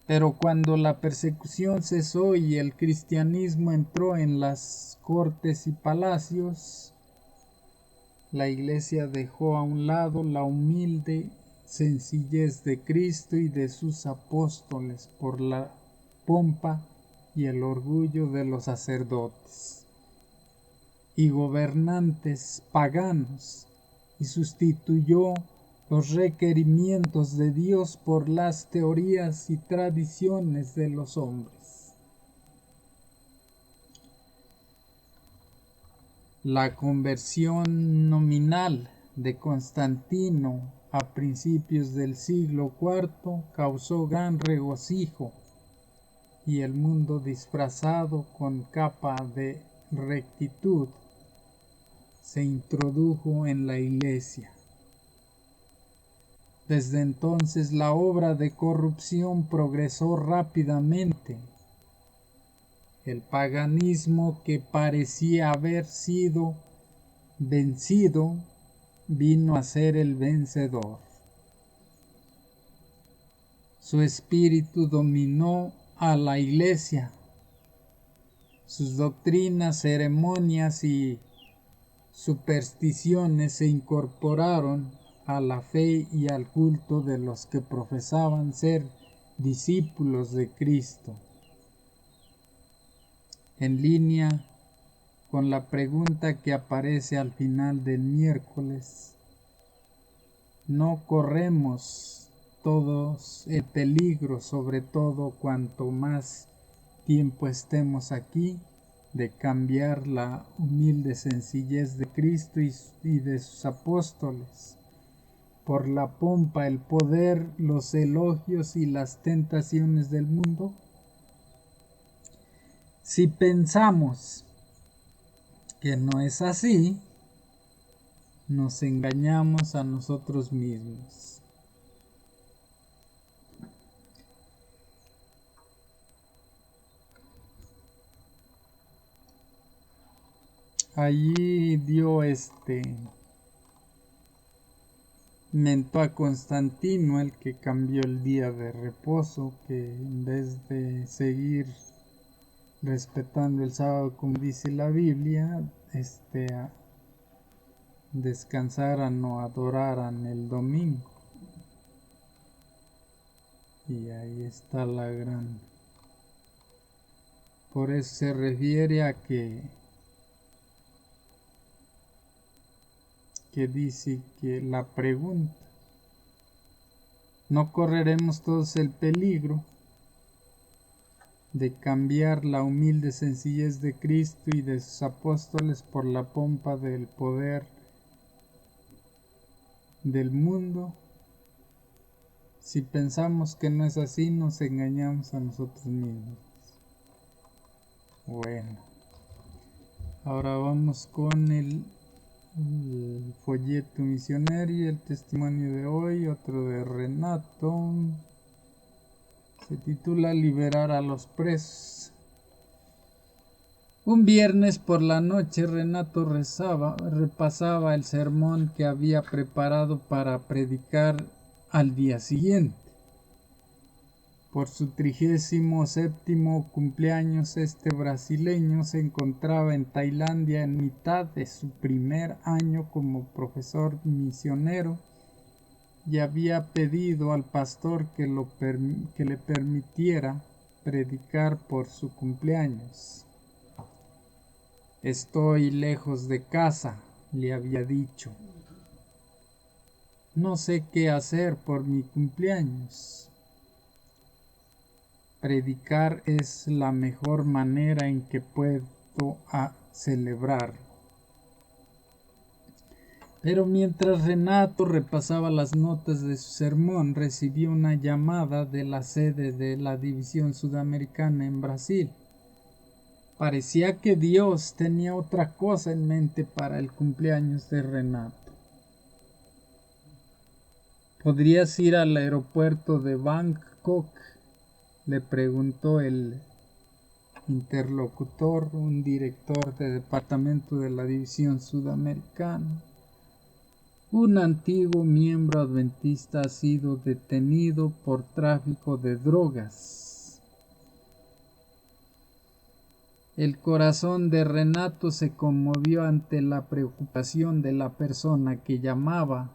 Pero cuando la persecución cesó y el cristianismo entró en las cortes y palacios, la iglesia dejó a un lado la humilde sencillez de Cristo y de sus apóstoles por la pompa y el orgullo de los sacerdotes y gobernantes paganos, y sustituyó los requerimientos de Dios por las teorías y tradiciones de los hombres. La conversión nominal de Constantino a principios del siglo IV causó gran regocijo, y el mundo disfrazado con capa de rectitud se introdujo en la iglesia. Desde entonces la obra de corrupción progresó rápidamente. El paganismo, que parecía haber sido vencido, vino a ser el vencedor. Su espíritu dominó a la iglesia. Sus doctrinas, ceremonias y supersticiones se incorporaron a la fe y al culto de los que profesaban ser discípulos de Cristo. En línea con la pregunta que aparece al final del miércoles, ¿no corremos todos el peligro, sobre todo cuanto más tiempo estemos aquí, de cambiar la humilde sencillez de Cristo y de sus apóstoles por la pompa, el poder, los elogios y las tentaciones del mundo? Si pensamos que no es así, nos engañamos a nosotros mismos. Allí dio mentó a Constantino, el que cambió el día de reposo, que en vez de seguir respetando el sábado como dice la Biblia, descansaran o adoraran el domingo. Y ahí está la gran. Por eso se refiere a que dice que la pregunta, no correremos todos el peligro de cambiar la humilde sencillez de Cristo y de sus apóstoles por la pompa del poder del mundo. Si pensamos que no es así, nos engañamos a nosotros mismos. Bueno, ahora vamos con el folleto misionario, el testimonio de hoy, otro de Renato. Se titula Liberar a los presos. Un viernes por la noche Renato repasaba el sermón que había preparado para predicar al día siguiente. Por su 37º cumpleaños, este brasileño se encontraba en Tailandia en mitad de su primer año como profesor misionero y había pedido al pastor que le permitiera predicar por su cumpleaños. Estoy lejos de casa, le había dicho. No sé qué hacer por mi cumpleaños. Predicar es la mejor manera en que puedo celebrar. Pero mientras Renato repasaba las notas de su sermón, recibió una llamada de la sede de la División Sudamericana en Brasil. Parecía que Dios tenía otra cosa en mente para el cumpleaños de Renato. ¿Podrías ir al aeropuerto de Bangkok?, le preguntó el interlocutor, un director de departamento de la División Sudamericana. Un antiguo miembro adventista ha sido detenido por tráfico de drogas. El corazón de Renato se conmovió ante la preocupación de la persona que llamaba.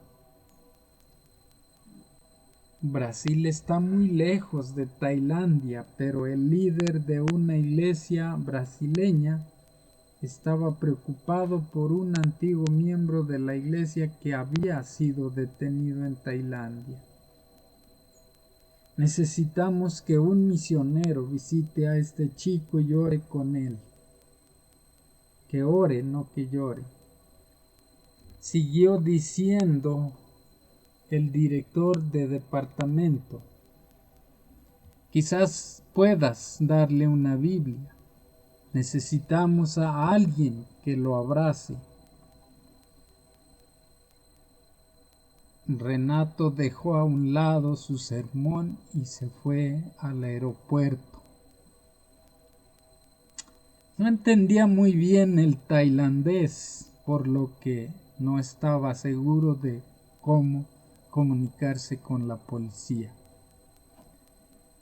Brasil está muy lejos de Tailandia, pero el líder de una iglesia brasileña estaba preocupado por un antiguo miembro de la iglesia que había sido detenido en Tailandia. Necesitamos que un misionero visite a este chico y ore con él. Que ore, no que llore. Siguió diciendo el director de departamento. Quizás puedas darle una Biblia. Necesitamos a alguien que lo abrace. Renato dejó a un lado su sermón y se fue al aeropuerto. No entendía muy bien el tailandés, por lo que no estaba seguro de cómo comunicarse con la policía.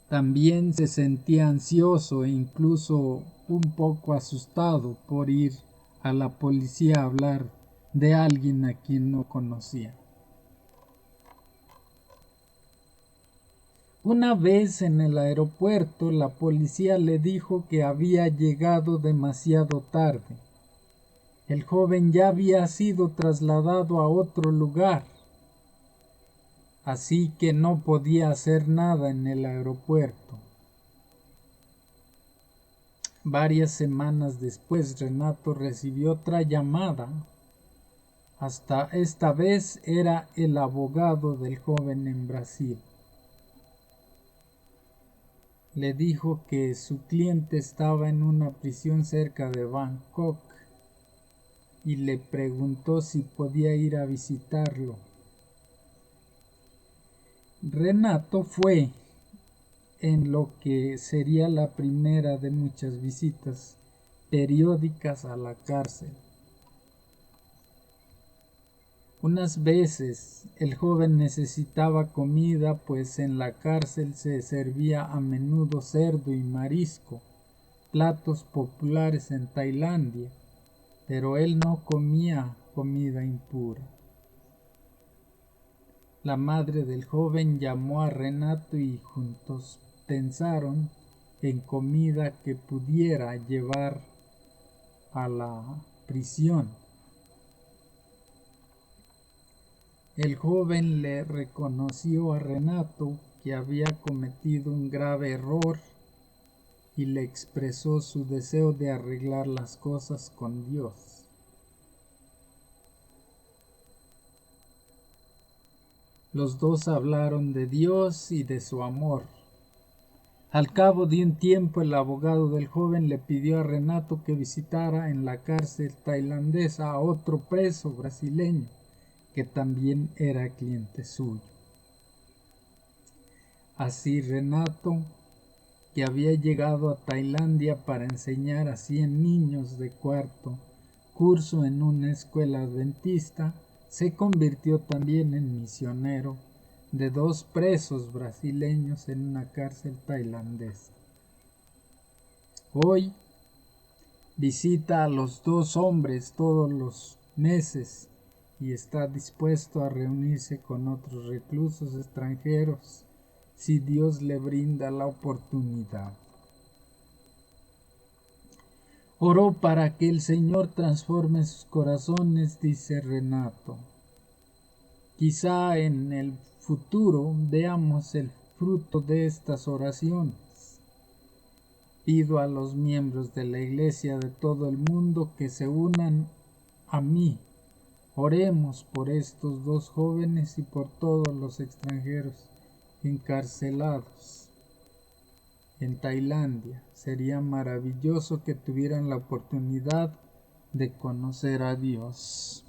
También se sentía ansioso e incluso un poco asustado por ir a la policía a hablar de alguien a quien no conocía. Una vez en el aeropuerto, la policía le dijo que había llegado demasiado tarde. El joven ya había sido trasladado a otro lugar, así que no podía hacer nada en el aeropuerto. Varias semanas después, Renato recibió otra llamada. Hasta esta vez era el abogado del joven en Brasil. Le dijo que su cliente estaba en una prisión cerca de Bangkok y le preguntó si podía ir a visitarlo. Renato fue en lo que sería la primera de muchas visitas periódicas a la cárcel. Unas veces el joven necesitaba comida, pues en la cárcel se servía a menudo cerdo y marisco, platos populares en Tailandia, pero él no comía comida impura. La madre del joven llamó a Renato y juntos pensaron en comida que pudiera llevar a la prisión. El joven le reconoció a Renato que había cometido un grave error y le expresó su deseo de arreglar las cosas con Dios. Los dos hablaron de Dios y de su amor. Al cabo de un tiempo, el abogado del joven le pidió a Renato que visitara en la cárcel tailandesa a otro preso brasileño que también era cliente suyo. Así Renato, que había llegado a Tailandia para enseñar a 100 niños de cuarto curso en una escuela adventista, se convirtió también en misionero de 2 presos brasileños en una cárcel tailandesa. Hoy visita a los 2 hombres todos los meses y está dispuesto a reunirse con otros reclusos extranjeros si Dios le brinda la oportunidad. Oró para que el Señor transforme sus corazones, dice Renato. Quizá en el futuro veamos el fruto de estas oraciones. Pido a los miembros de la Iglesia de todo el mundo que se unan a mí. Oremos por estos 2 jóvenes y por todos los extranjeros encarcelados en Tailandia. Sería maravilloso que tuvieran la oportunidad de conocer a Dios.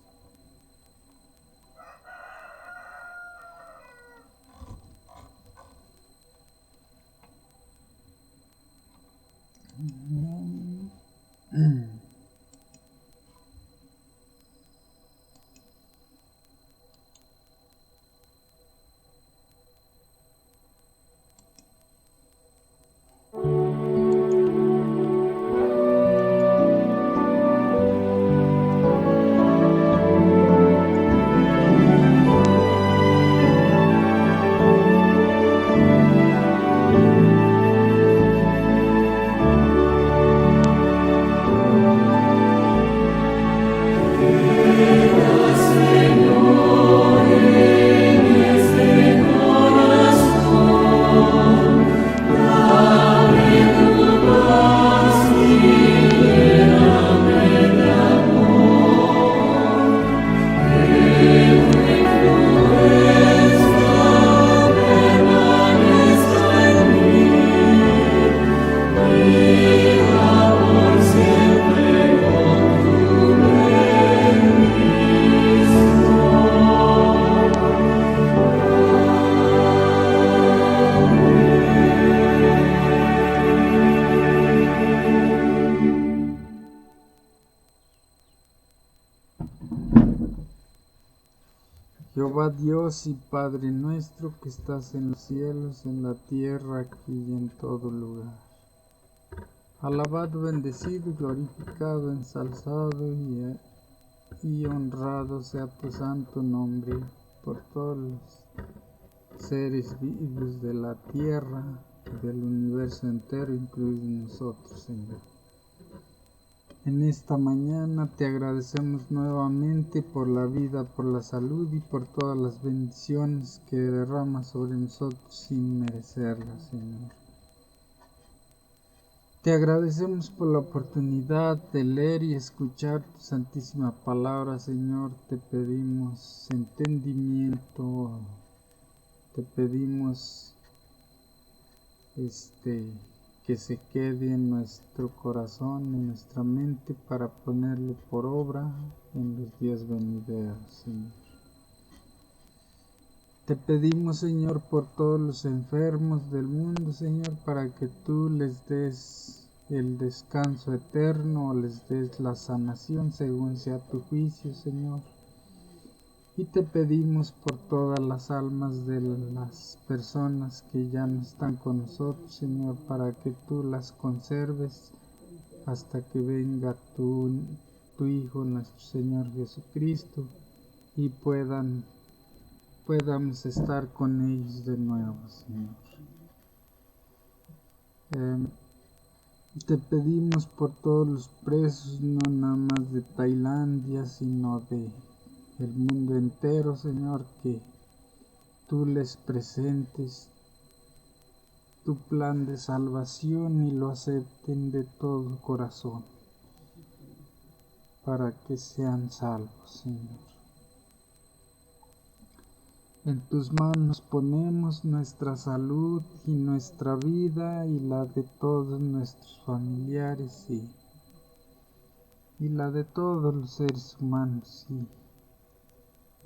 Jehová Dios y Padre nuestro que estás en los cielos, en la tierra, aquí y en todo lugar. Alabado, bendecido, glorificado, ensalzado y honrado sea tu santo nombre por todos los seres vivos de la tierra y del universo entero, incluidos nosotros, Señor. En esta mañana te agradecemos nuevamente por la vida, por la salud y por todas las bendiciones que derramas sobre nosotros sin merecerlas, Señor. Te agradecemos por la oportunidad de leer y escuchar tu santísima palabra, Señor. Te pedimos entendimiento, te pedimos que se quede en nuestro corazón, en nuestra mente, para ponerlo por obra en los días venideros, Señor. Te pedimos, Señor, por todos los enfermos del mundo, Señor, para que tú les des el descanso eterno, les des la sanación según sea tu juicio, Señor. Y te pedimos por todas las almas de las personas que ya no están con nosotros, Señor, para que tú las conserves hasta que venga tu Hijo, nuestro Señor Jesucristo, y podamos estar con ellos de nuevo, Señor. Te pedimos por todos los presos, no nada más de Tailandia, sino de el mundo entero, Señor, que tú les presentes tu plan de salvación y lo acepten de todo corazón, para que sean salvos, Señor. En tus manos ponemos nuestra salud y nuestra vida y la de todos nuestros familiares y la de todos los seres humanos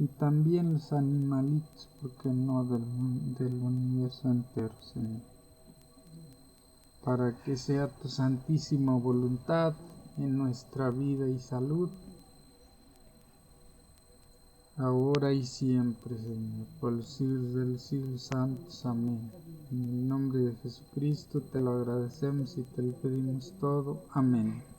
y también los animalitos, porque no del universo entero, Señor. Para que sea tu santísima voluntad en nuestra vida y salud, ahora y siempre, Señor, por los siglos de los siglos santos. Amén. En el nombre de Jesucristo te lo agradecemos y te lo pedimos todo. Amén.